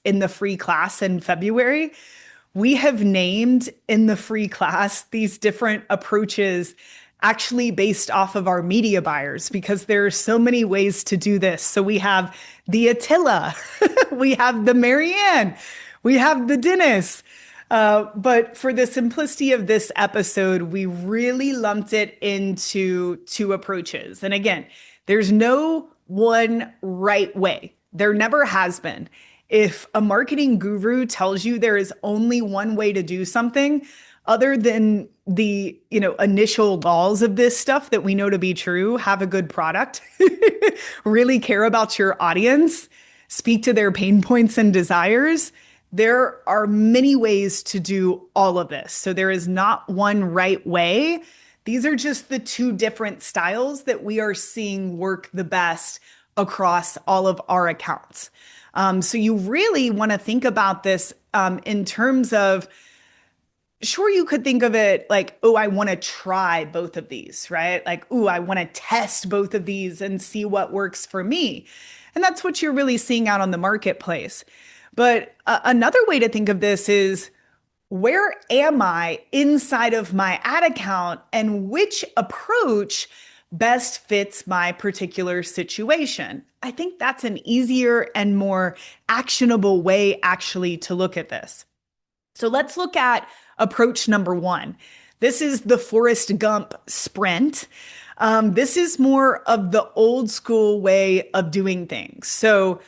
in the free class in February. We have named in the free class these different approaches actually based off of our media buyers, because there are so many ways to do this. So we have the Attila, we have the Marianne, we have the Dennis. But for the simplicity of this episode, we really lumped it into two approaches. And again, There's no one right way. There never has been. If a marketing guru tells you there is only one way to do something, other than the, initial laws of this stuff that we know to be true, have a good product, really care about your audience, speak to their pain points and desires, there are many ways to do all of this. So there is not one right way. These are just the two different styles that we are seeing work the best across all of our accounts. So you really want to think about this in terms of, sure, you could think of it like, oh, I want to try both of these, right? Like, oh, I want to test both of these and see what works for me. And that's what you're really seeing out on the marketplace. But another way to think of this is, where am I inside of my ad account and which approach best fits my particular situation? I think that's an easier and more actionable way actually to look at this. So let's look at approach number one. This is the Forrest Gump sprint. This is more of the old school way of doing things. So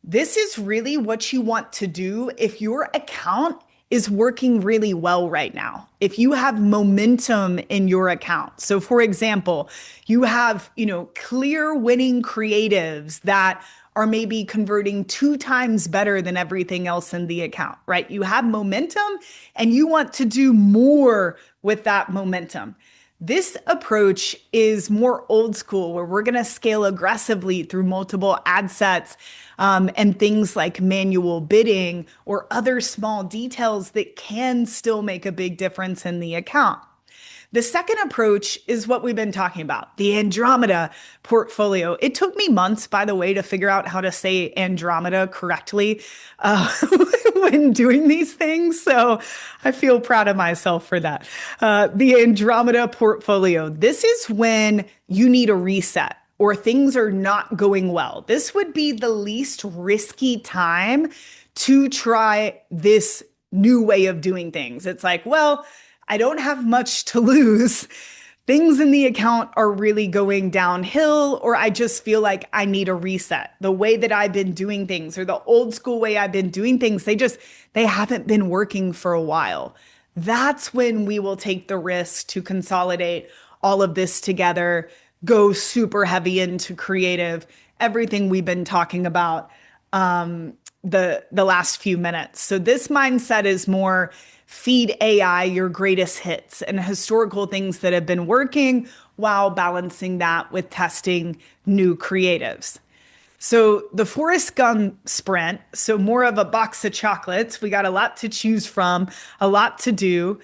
this is really what you want to do if your account is working really well right now. If you have momentum in your account. So for example, you have, clear winning creatives that are maybe converting 2 times better than everything else in the account, right? You have momentum and you want to do more with that momentum. This approach is more old school, where we're going to scale aggressively through multiple ad sets and things like manual bidding or other small details that can still make a big difference in the account. The second approach is what we've been talking about, the Andromeda portfolio. It took me months, by the way, to figure out how to say Andromeda correctly when doing these things. So I feel proud of myself for that. The Andromeda portfolio. This is when you need a reset or things are not going well. This would be the least risky time to try this new way of doing things. It's like, well, I don't have much to lose. Things in the account are really going downhill, or I just feel like I need a reset. The way that I've been doing things, or the old school way I've been doing things, they haven't been working for a while. That's when we will take the risk to consolidate all of this together, go super heavy into creative, everything we've been talking about the last few minutes. So this mindset is more feed AI your greatest hits and historical things that have been working while balancing that with testing new creatives. So the Forrest Gump sprint, so more of a box of chocolates. We got a lot to choose from, a lot to do.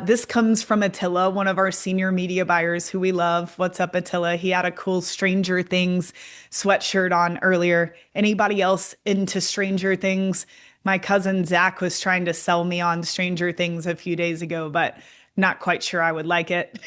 This comes from Attila, one of our senior media buyers who we love. What's up, Attila? He had a cool Stranger Things sweatshirt on earlier. Anybody else into Stranger Things? My cousin Zach was trying to sell me on Stranger Things a few days ago, but not quite sure I would like it.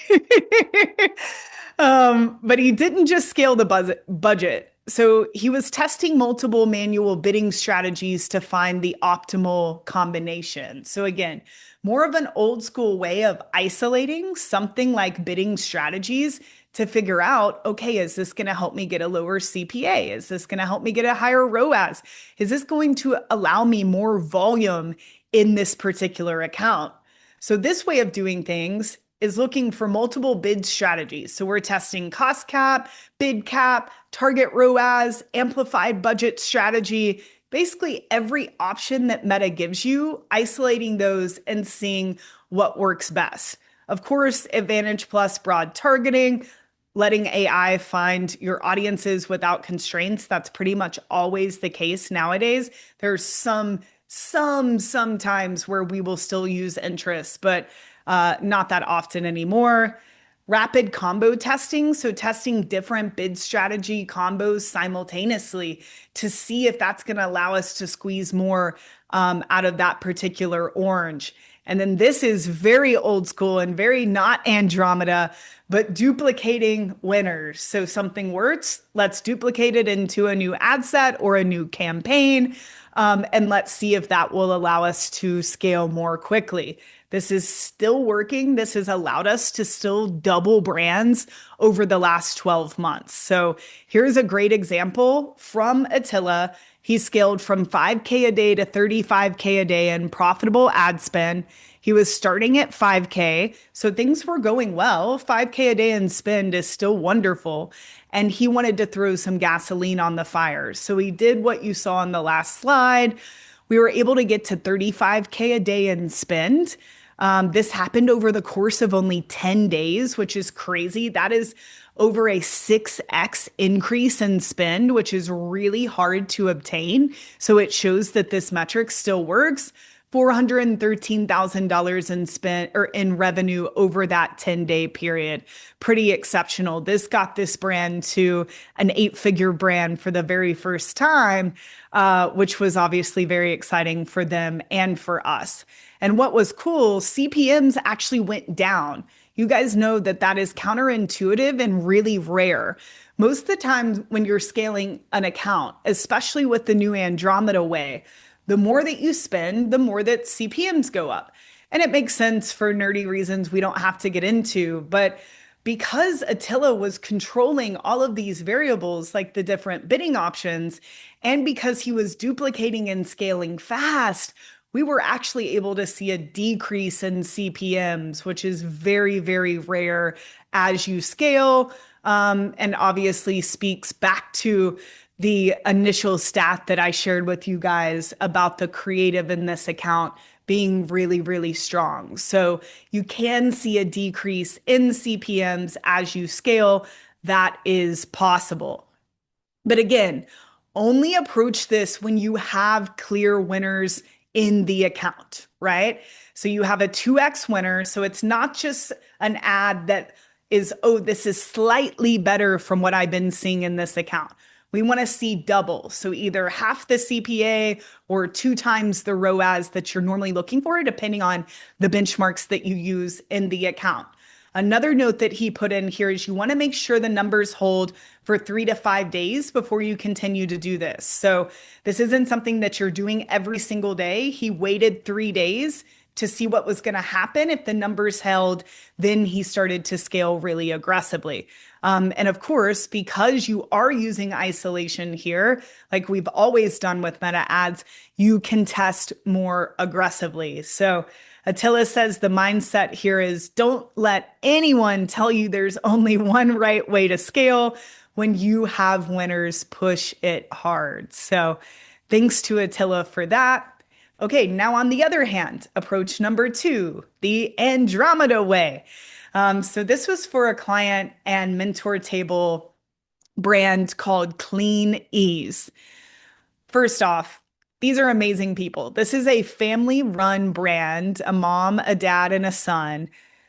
But he didn't just scale the budget. So he was testing multiple manual bidding strategies to find the optimal combination. So again, more of an old school way of isolating something like bidding strategies to figure out, okay, is this going to help me get a lower CPA? Is this going to help me get a higher ROAS? Is this going to allow me more volume in this particular account? So this way of doing things is looking for multiple bid strategies. So we're testing cost cap, bid cap, target ROAS, amplified budget strategy, basically every option that Meta gives you, isolating those and seeing what works best. Of course, Advantage Plus broad targeting, letting AI find your audiences without constraints. That's pretty much always the case nowadays. There's some times where we will still use interests, but not that often anymore. Rapid combo testing, so testing different bid strategy combos simultaneously to see if that's going to allow us to squeeze more out of that particular orange. And then this is very old school and very not Andromeda, but duplicating winners. So something works, let's duplicate it into a new ad set or a new campaign, and let's see if that will allow us to scale more quickly. This is still working. This has allowed us to still double brands over the last 12 months. So here's a great example from Attila. He scaled from 5K a day to 35K a day in profitable ad spend. He was starting at 5K, so things were going well. 5K a day in spend is still wonderful. And he wanted to throw some gasoline on the fire. So he did what you saw on the last slide. We were able to get to 35K a day in spend. This happened over the course of only 10 days, which is crazy. That is over a 6x increase in spend, which is really hard to obtain. So it shows that this metric still works. $413,000 in spend or in revenue over that 10-day period. Pretty exceptional. This got this brand to an 8-figure brand for the very first time, which was obviously very exciting for them and for us. And what was cool, CPMs actually went down. You guys know that that is counterintuitive and really rare. Most of the time when you're scaling an account, especially with the new Andromeda way, the more that you spend, the more that CPMs go up. And it makes sense for nerdy reasons we don't have to get into. But because Attila was controlling all of these variables, like the different bidding options, and because he was duplicating and scaling fast, we were actually able to see a decrease in CPMs, which is very, very rare as you scale, and obviously speaks back to the initial stat that I shared with you guys about the creative in this account being really, really strong. So you can see a decrease in CPMs as you scale. That is possible. But again, only approach this when you have clear winners in the account, right? So you have a 2x winner. So it's not just an ad that is, oh, this is slightly better from what I've been seeing in this account. We want to see double. So either half the CPA or 2 times the ROAS that you're normally looking for, depending on the benchmarks that you use in the account. Another note that he put in here is you want to make sure the numbers hold for 3 to 5 days before you continue to do this. So this isn't something that you're doing every single day. He waited 3 days to see what was going to happen. If the numbers held, then he started to scale really aggressively. And of course, because you are using isolation here, like we've always done with meta ads, you can test more aggressively. So Attila says the mindset here is don't let anyone tell you there's only one right way to scale. When you have winners, push it hard. So thanks to Attila for that. Okay, now on the other hand, approach number 2, the Andromeda way. So this was for a client and mentor table brand called Clean Ease. First off, these are amazing people. This is a family-run brand, a mom, a dad, and a son.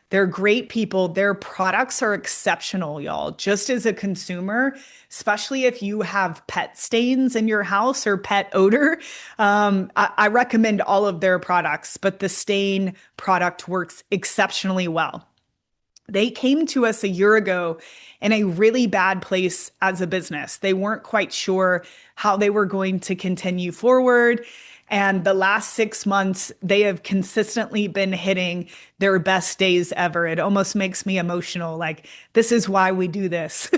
They're great people. Their products are exceptional, y'all. Just as a consumer, especially if you have pet stains in your house or pet odor, I recommend all of their products, but the stain product works exceptionally well. They came to us a year ago in a really bad place as a business. They weren't quite sure how they were going to continue forward. And the last 6 months, they have consistently been hitting their best days ever. It almost makes me emotional. Like, this is why we do this.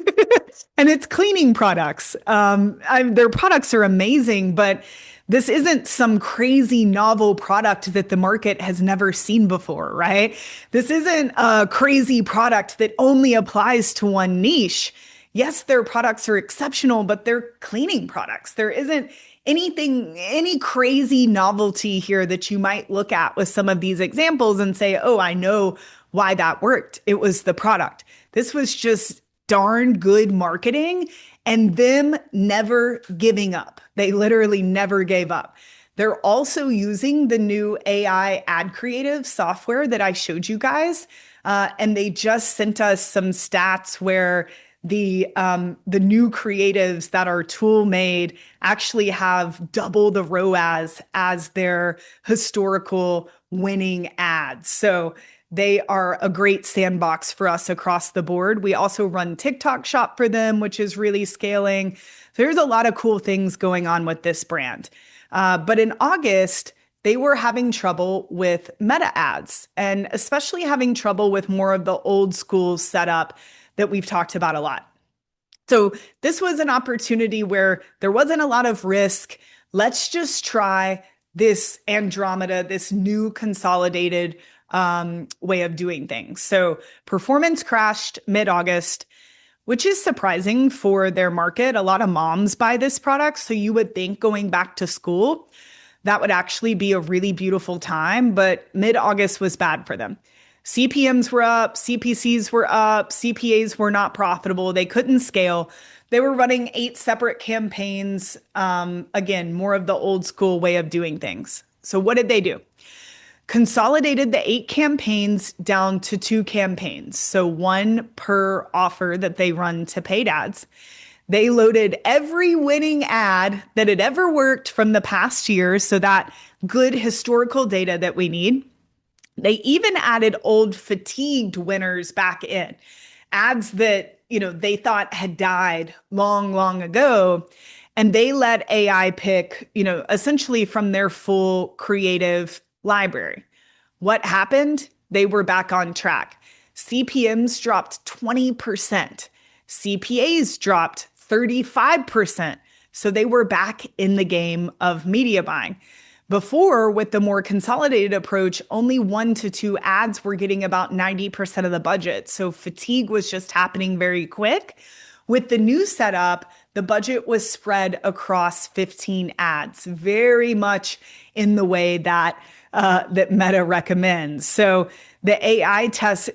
And it's cleaning products. Their products are amazing, but this isn't some crazy novel product that the market has never seen before, right? This isn't a crazy product that only applies to one niche. Yes, their products are exceptional, but they're cleaning products. There isn't any crazy novelty here that you might look at with some of these examples and say, oh, I know why that worked. It was the product. This was just darn good marketing and them never giving up. They literally never gave up. They're also using the new AI ad creative software that I showed you guys. And they just sent us some stats where the new creatives that are tool made actually have double the ROAS as their historical winning ads. So they are a great sandbox for us across the board. We also run TikTok Shop for them, which is really scaling. So there's a lot of cool things going on with this brand. But in August, they were having trouble with meta ads and especially having trouble with more of the old school setup that we've talked about a lot. So this was an opportunity where there wasn't a lot of risk. Let's just try this Andromeda, this new consolidated way of doing things. So performance crashed mid-August, which is surprising for their market. A lot of moms buy this product. So you would think going back to school, that would actually be a really beautiful time. But mid-August was bad for them. CPMs were up, CPCs were up, CPAs were not profitable. They couldn't scale. They were running 8 separate campaigns. Again, more of the old school way of doing things. So what did they do? Consolidated the 8 campaigns down to 2 campaigns. So 1 per offer that they run to paid ads. They loaded every winning ad that had ever worked from the past year. So that good historical data that we need. They even added old fatigued winners back in, ads that, they thought had died long, long ago. And they let AI pick, essentially from their full creative library. What happened? They were back on track. CPMs dropped 20%. CPAs dropped 35%. So they were back in the game of media buying. Before, with the more consolidated approach, only 1 to 2 ads were getting about 90% of the budget. So fatigue was just happening very quick. With the new setup, the budget was spread across 15 ads, very much in the way that Meta recommends. So the AI test,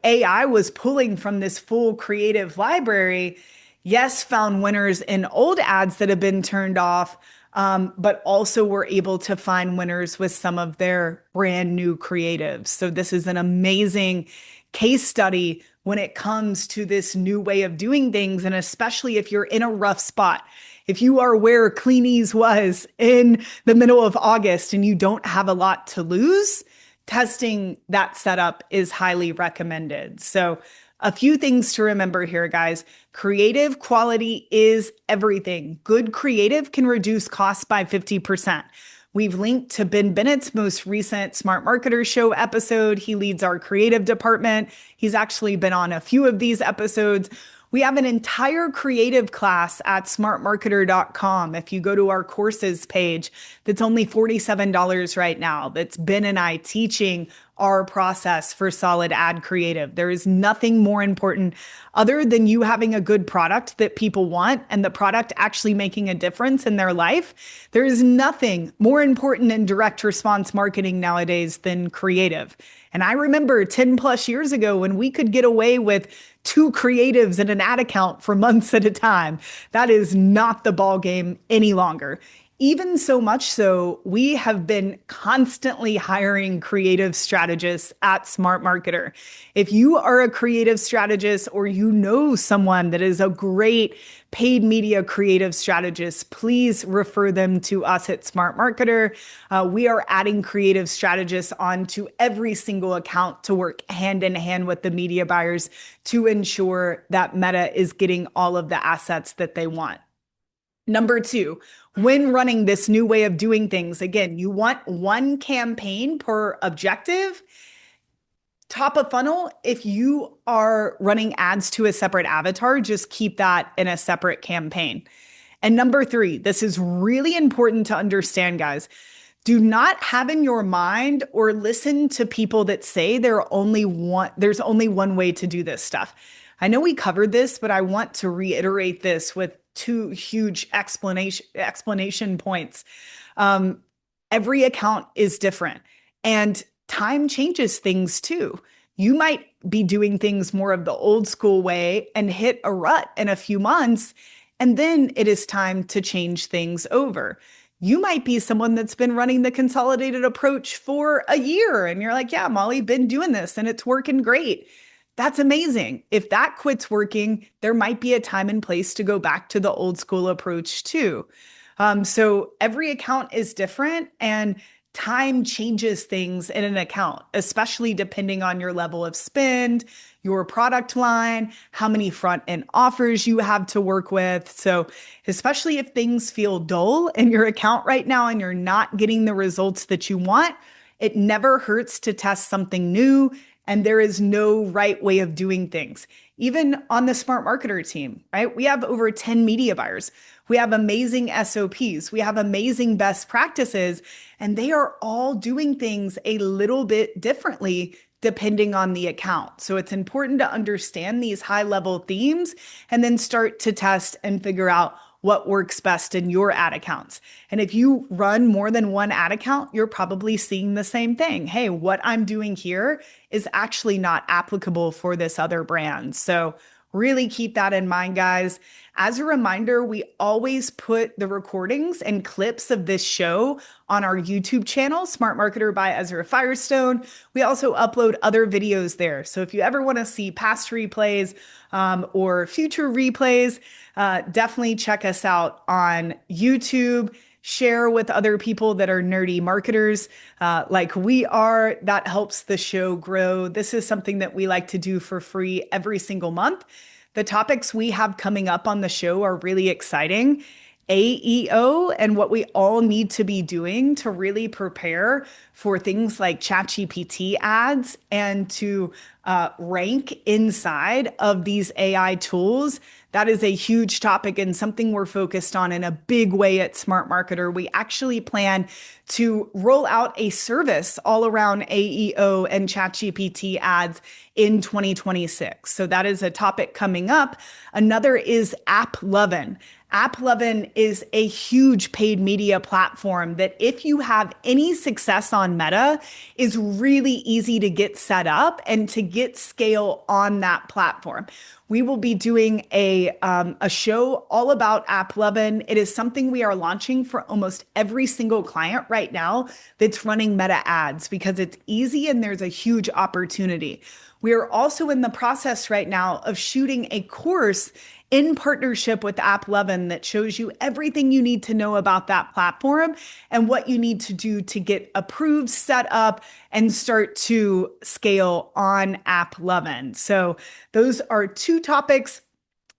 AI was pulling from this full creative library. Yes, found winners in old ads that have been turned off, but also were able to find winners with some of their brand new creatives. So this is an amazing case study when it comes to this new way of doing things. And especially if you're in a rough spot, if you are where Cleanies was in the middle of August and you don't have a lot to lose, testing that setup is highly recommended. So a few things to remember here, guys. Creative quality is everything. Good creative can reduce costs by 50%. We've linked to Ben Bennett's most recent Smart Marketer Show episode. He leads our creative department. He's actually been on a few of these episodes. We have an entire creative class at smartmarketer.com. If you go to our courses page, that's only $47 right now. That's Ben and I teaching our process for solid ad creative. There is nothing more important other than you having a good product that people want and the product actually making a difference in their life. There is nothing more important in direct response marketing nowadays than creative. And I remember 10 plus years ago when we could get away with 2 creatives in an ad account for months at a time. That is not the ball game any longer. Even so much so, we have been constantly hiring creative strategists at Smart Marketer. If you are a creative strategist or you know someone that is a great paid media creative strategist, please refer them to us at Smart Marketer. We are adding creative strategists onto every single account to work hand in hand with the media buyers to ensure that Meta is getting all of the assets that they want. Number 2, when running this new way of doing things, again, you want 1 campaign per objective. Top of funnel, if you are running ads to a separate avatar, just keep that in a separate campaign. And number 3, this is really important to understand, guys. Do not have in your mind or listen to people that say there's only one way to do this stuff. I know we covered this, but I want to reiterate this with 2 huge explanation points. Every account is different and time changes things too. You might be doing things more of the old school way and hit a rut in a few months, and then it is time to change things over. You might be someone that's been running the consolidated approach for a year and you're like, yeah, Molly, been doing this and it's working great. That's amazing. If that quits working, there might be a time and place to go back to the old school approach too. So every account is different and time changes things in an account, especially depending on your level of spend, your product line, how many front end offers you have to work with. So, especially if things feel dull in your account right now and you're not getting the results that you want, it never hurts to test something new. And there is no right way of doing things. Even on the smart marketer team, right? We have over 10 media buyers. We have amazing SOPs. We have amazing best practices, and they are all doing things a little bit differently depending on the account. So it's important to understand these high level themes and then start to test and figure out what works best in your ad accounts. And if you run more than one ad account, you're probably seeing the same thing. Hey, what I'm doing here is actually not applicable for this other brand. So really keep that in mind, guys. As a reminder, we always put the recordings and clips of this show on our YouTube channel, Smart Marketer by Ezra Firestone. We also upload other videos there. So if you ever want to see past replays or future replays, definitely check us out on YouTube. Share with other people that are nerdy marketers like we are. That helps the show grow. This is something that we like to do for free every single month. The topics we have coming up on the show are really exciting. AEO and what we all need to be doing to really prepare for things like ChatGPT ads and to rank inside of these AI tools. That is a huge topic and something we're focused on in a big way at Smart Marketer. We actually plan to roll out a service all around AEO and ChatGPT ads in 2026. So that is a topic coming up. Another is AppLovin. AppLovin is a huge paid media platform that if you have any success on Meta is really easy to get set up and to get scale on that platform. We will be doing a show all about AppLovin. It is something we are launching for almost every single client right now that's running Meta ads because it's easy and there's a huge opportunity. We are also in the process right now of shooting a course in partnership with AppLovin that shows you everything you need to know about that platform and what you need to do to get approved, set up, and start to scale on AppLovin. So those are two topics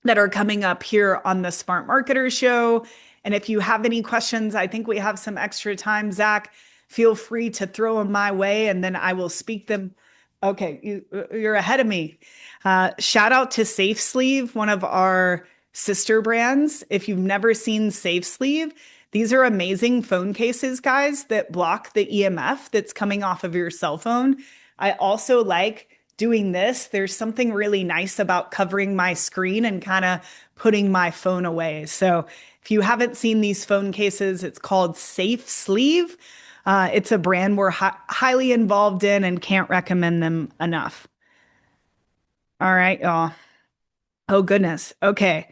that are coming up here on the Smart Marketer Show. And if you have any questions, I think we have some extra time, Zach. Feel free to throw them my way and then I will speak them. Okay, you're ahead of me. Shout out to Safe Sleeve, one of our sister brands. If you've never seen Safe Sleeve, these are amazing phone cases, guys, that block the EMF that's coming off of your cell phone. I also like doing this. There's something really nice about covering my screen and kind of putting my phone away. So if you haven't seen these phone cases, it's called Safe Sleeve. It's a brand we're highly involved in and can't recommend them enough. All right, y'all. Oh, goodness. Okay.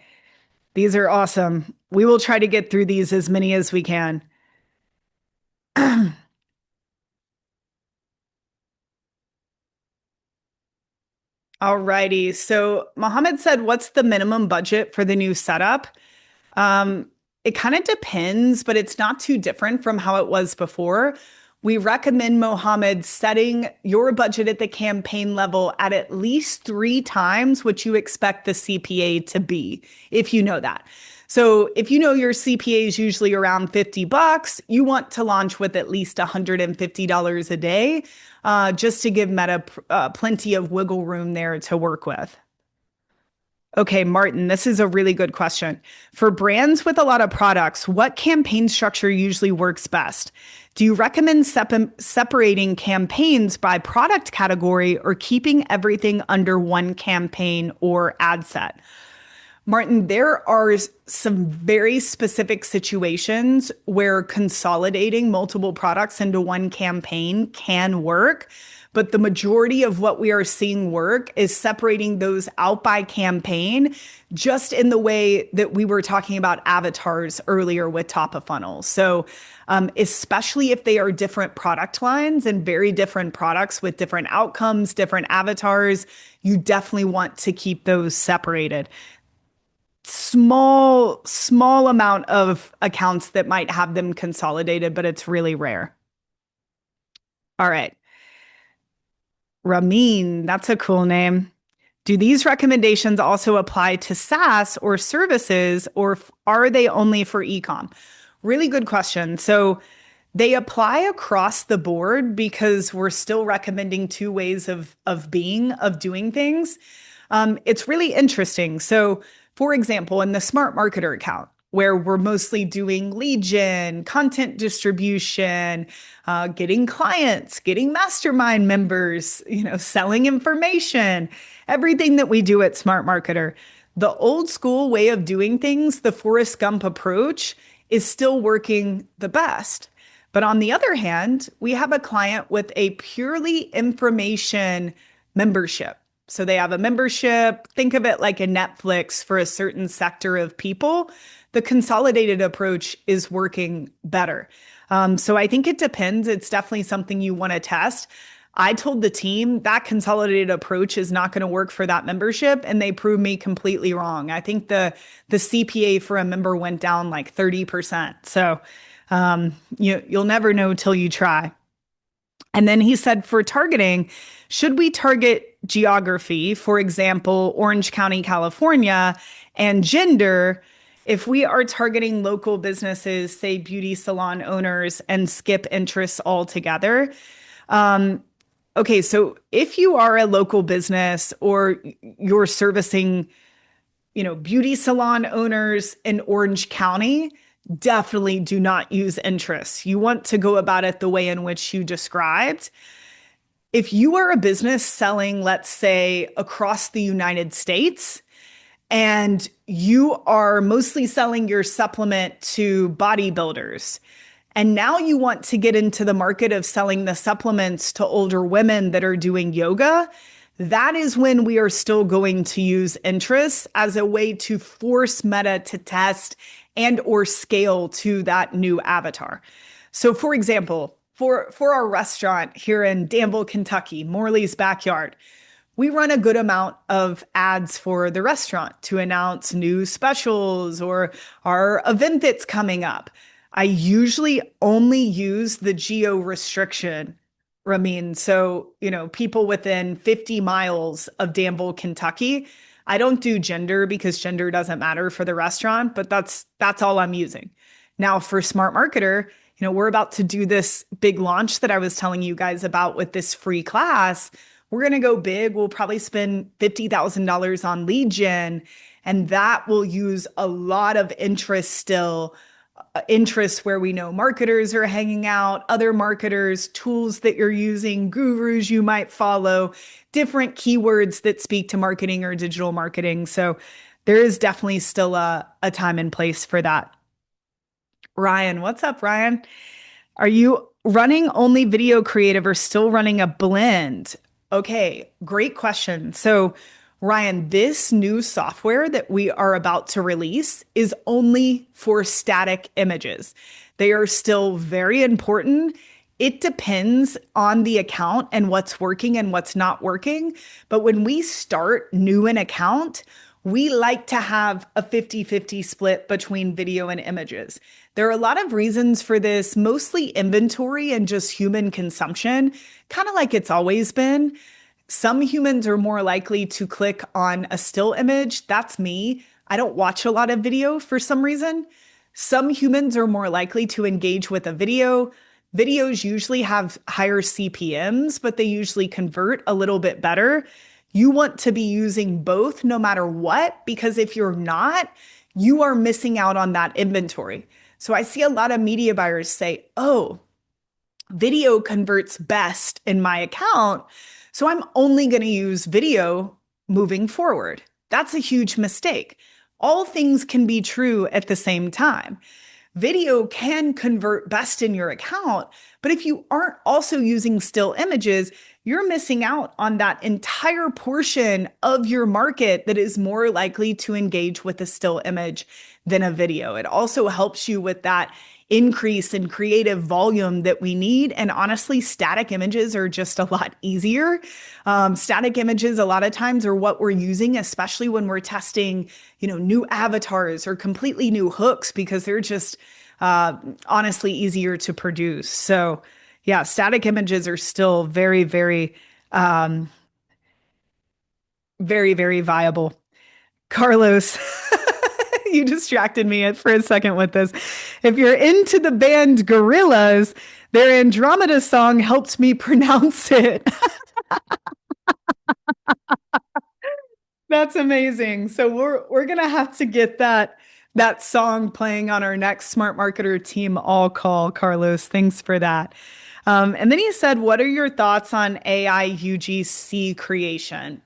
These are awesome. We will try to get through these as many as we can. All righty. So Mohammed said, what's the minimum budget for the new setup? Um, it kind of depends, but it's not too different from how it was before. We recommend, Mohammed, setting your budget at the campaign level at least 3 times what you expect the CPA to be, if you know that. So if you know your CPA is usually around $50, you want to launch with at least $150 a day, just to give Meta plenty of wiggle room there to work with. Okay, Martin, this is a really good question. For brands with a lot of products, what campaign structure usually works best? Do you recommend separating campaigns by product category or keeping everything under one campaign or ad set? Martin, there are some very specific situations where consolidating multiple products into one campaign can work. But the majority of what we are seeing work is separating those out by campaign, just in the way that we were talking about avatars earlier with top of funnel. So, especially if they are different product lines and very different products with different outcomes, different avatars, you definitely want to keep those separated. Small amount of accounts that might have them consolidated, but it's really rare. All right. Ramin, that's a cool name. Do these recommendations also apply to SaaS or services, or are they only for ecom? Really good question. So they apply across the board because we're still recommending two ways of doing things. It's really interesting. So, for example, in the Smart Marketer account, where we're mostly doing lead gen, content distribution, getting clients, getting mastermind members, selling information, everything that we do at Smart Marketer. The old school way of doing things, the Forrest Gump approach, is still working the best. But on the other hand, we have a client with a purely information membership. So they have a membership, think of it like a Netflix for a certain sector of people. The consolidated approach is working better. So I think it depends. It's definitely something you want to test. I told the team that consolidated approach is not going to work for that membership, and they proved me completely wrong. I think the CPA for a member went down like 30%. So you'll never know till you try. And then he said, for targeting, should we target geography, for example, Orange County, California, and gender if we are targeting local businesses, say beauty salon owners, and skip interests altogether? Um, okay, so if you are a local business or you're servicing, beauty salon owners in Orange County, definitely do not use interests. You want to go about it the way in which you described. If you are a business selling, let's say, across the United States, and you are mostly selling your supplement to bodybuilders, and now you want to get into the market of selling the supplements to older women that are doing yoga, that is when we are still going to use interests as a way to force Meta to test and or scale to that new avatar. So for example, for our restaurant here in Danville, Kentucky, Morley's Backyard, we run a good amount of ads for the restaurant to announce new specials or our event that's coming up. I usually only use the geo restriction, Ramin. So, people within 50 miles of Danville, Kentucky. I don't do gender because gender doesn't matter for the restaurant, but that's all I'm using. Now for Smart Marketer, we're about to do this big launch that I was telling you guys about with this free class. We're going to go big. We'll probably spend $50,000 on lead gen, and that will use a lot of interest still, interests where we know marketers are hanging out, other marketers, tools that you're using, gurus you might follow, different keywords that speak to marketing or digital marketing. So there is definitely still a time and place for that. Ryan, what's up, Ryan? Are you running only video creative or still running a blend? Okay, great question. So, Ryan, this new software that we are about to release is only for static images. They are still very important. It depends on the account and what's working and what's not working. But when we start new an account, we like to have a 50-50 split between video and images. There are a lot of reasons for this, mostly inventory and just human consumption, kind of like it's always been. Some humans are more likely to click on a still image. That's me. I don't watch a lot of video for some reason. Some humans are more likely to engage with a video. Videos usually have higher CPMs, but they usually convert a little bit better. You want to be using both no matter what, because if you're not, you are missing out on that inventory. So I see a lot of media buyers say, oh, video converts best in my account, so I'm only going to use video moving forward. That's a huge mistake. All things can be true at the same time. Video can convert best in your account, but if you aren't also using still images, you're missing out on that entire portion of your market that is more likely to engage with a still image than a video. It also helps you with that increase in creative volume that we need. And honestly, static images are just a lot easier. Static images a lot of times are what we're using, especially when we're testing, new avatars or completely new hooks, because they're just honestly easier to produce. So, Yeah, static images are still very, very, um, very, very viable. Carlos, you distracted me for a second with this. If you're into the band Gorillaz, their Andromeda song helped me pronounce it. That's amazing. So we're gonna have to get that song playing on our next Smart Marketer Team all call, Carlos. Thanks for that. And then he said, "What are your thoughts on AI UGC creation?"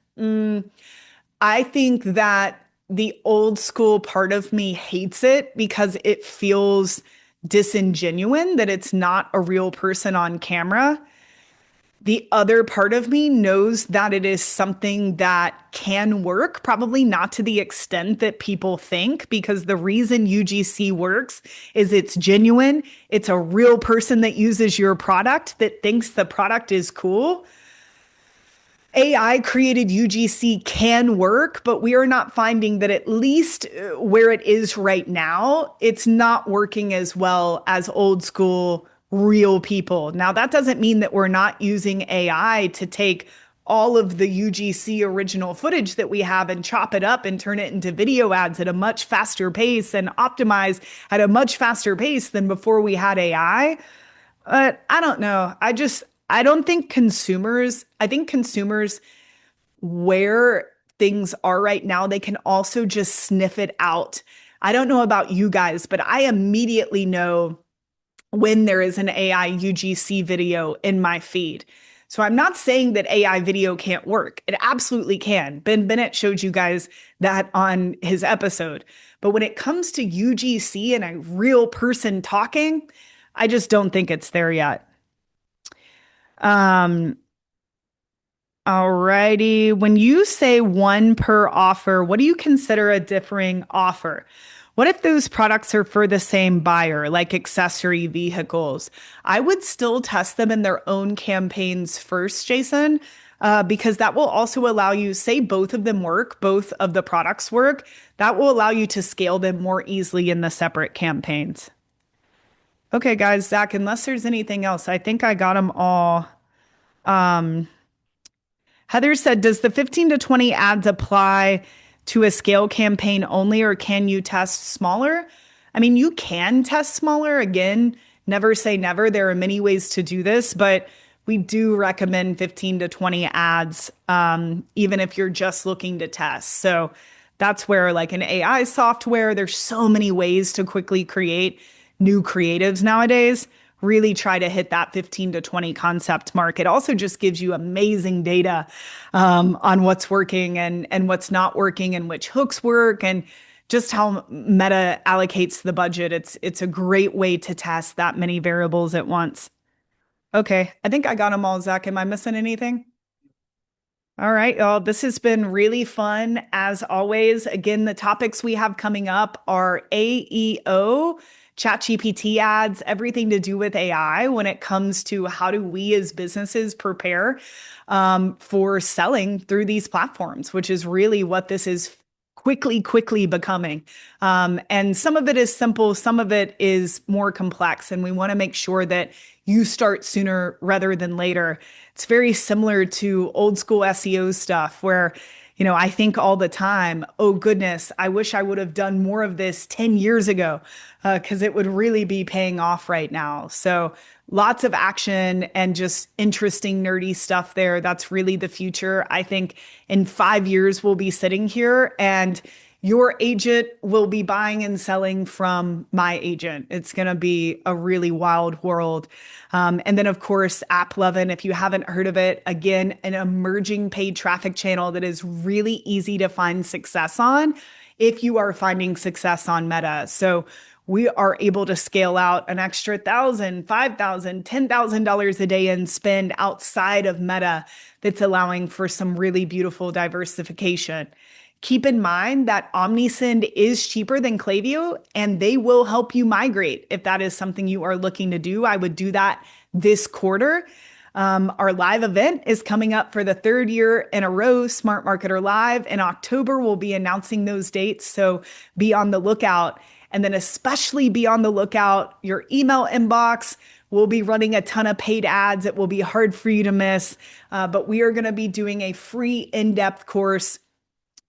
I think that the old school part of me hates it because it feels disingenuine that it's not a real person on camera. The other part of me knows that it is something that can work, probably not to the extent that people think, because the reason UGC works is it's genuine. It's a real person that uses your product that thinks the product is cool. AI created UGC can work, but we are not finding that, at least where it is right now, it's not working as well as old school real people. Now, that doesn't mean that we're not using AI to take all of the UGC original footage that we have and chop it up and turn it into video ads at a much faster pace and optimize at a much faster pace than before we had AI. But I don't know. I don't think I think consumers, where things are right now, they can also just sniff it out. I don't know about you guys, but I immediately know when there is an AI UGC video in my feed. So I'm not saying that AI video can't work. It absolutely can. Ben Bennett showed you guys that on his episode. But when it comes to UGC and a real person talking, I just don't think it's there yet. Um, Alrighty. When you say one per offer, what do you consider a differing offer? What if those products are for the same buyer, like accessory vehicles? I would still test them in their own campaigns first, Jason, because that will also allow you, say both of them work, both of the products work, that will allow you to scale them more easily in the separate campaigns. Okay, guys, Zach, unless there's anything else, I think I got them all. Um, Heather said, does the 15 to 20 ads apply to a scale campaign only, or can you test smaller? I mean, you can test smaller. Again, never say never. There are many ways to do this, but we do recommend 15 to 20 ads, even if you're just looking to test. So that's where, like an AI software, there's so many ways to quickly create new creatives nowadays. Really try to hit that 15 to 20 concept mark. It also just gives you amazing data on what's working and what's not working and which hooks work and just how Meta allocates the budget. It's a great way to test that many variables at once. Okay, I think I got them all, Zach. Am I missing anything? All right, y'all. This has been really fun as always. Again, the topics we have coming up are AEO, ChatGPT ads, everything to do with AI when it comes to how do we as businesses prepare for selling through these platforms, which is really what this is quickly becoming. And some of it is simple, some of it is more complex. And we want to make sure that you start sooner rather than later. It's very similar to old school SEO stuff where, I think all the time, oh goodness, I wish I would have done more of this 10 years ago, because it would really be paying off right now. So lots of action and just interesting, nerdy stuff there. That's really the future. I think in 5 years, we'll be sitting here and your agent will be buying and selling from my agent. It's going to be a really wild world. And then, of course, AppLovin, if you haven't heard of it, again, an emerging paid traffic channel that is really easy to find success on if you are finding success on Meta. So we are able to scale out an extra $1,000, $5,000, $10,000 a day in spend outside of Meta that's allowing for some really beautiful diversification. Keep in mind that OmniSend is cheaper than Klaviyo, and they will help you migrate if that is something you are looking to do. I would do that this quarter. Our live event is coming up for the third year in a row, Smart Marketer Live. In October, we'll be announcing those dates, so be on the lookout. And then especially be on the lookout, your email inbox. We'll be running a ton of paid ads. It will be hard for you to miss, but we are going to be doing a free in-depth course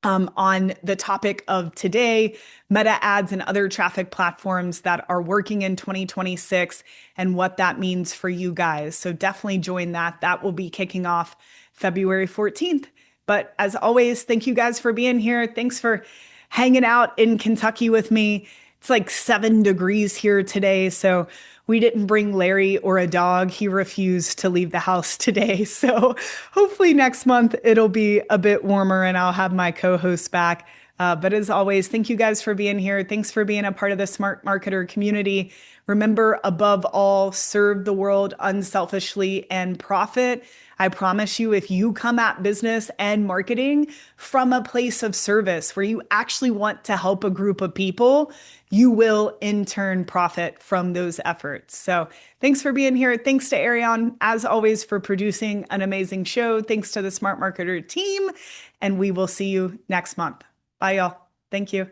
on the topic of today, meta ads and other traffic platforms that are working in 2026 and what that means for you guys. So definitely join that. That will be kicking off February 14th. But as always, thank you guys for being here. Thanks for hanging out in Kentucky with me. It's like 7 degrees here today. So we didn't bring Larry or a dog. He refused to leave the house today. So hopefully next month it'll be a bit warmer and I'll have my co-host back. But as always, thank you guys for being here. Thanks for being a part of the Smart Marketer community. Remember, above all, serve the world unselfishly and profit. I promise you, if you come at business and marketing from a place of service where you actually want to help a group of people, you will in turn profit from those efforts. So thanks for being here. Thanks to Ariane, as always, for producing an amazing show. Thanks to the Smart Marketer team. And we will see you next month. Bye, y'all. Thank you.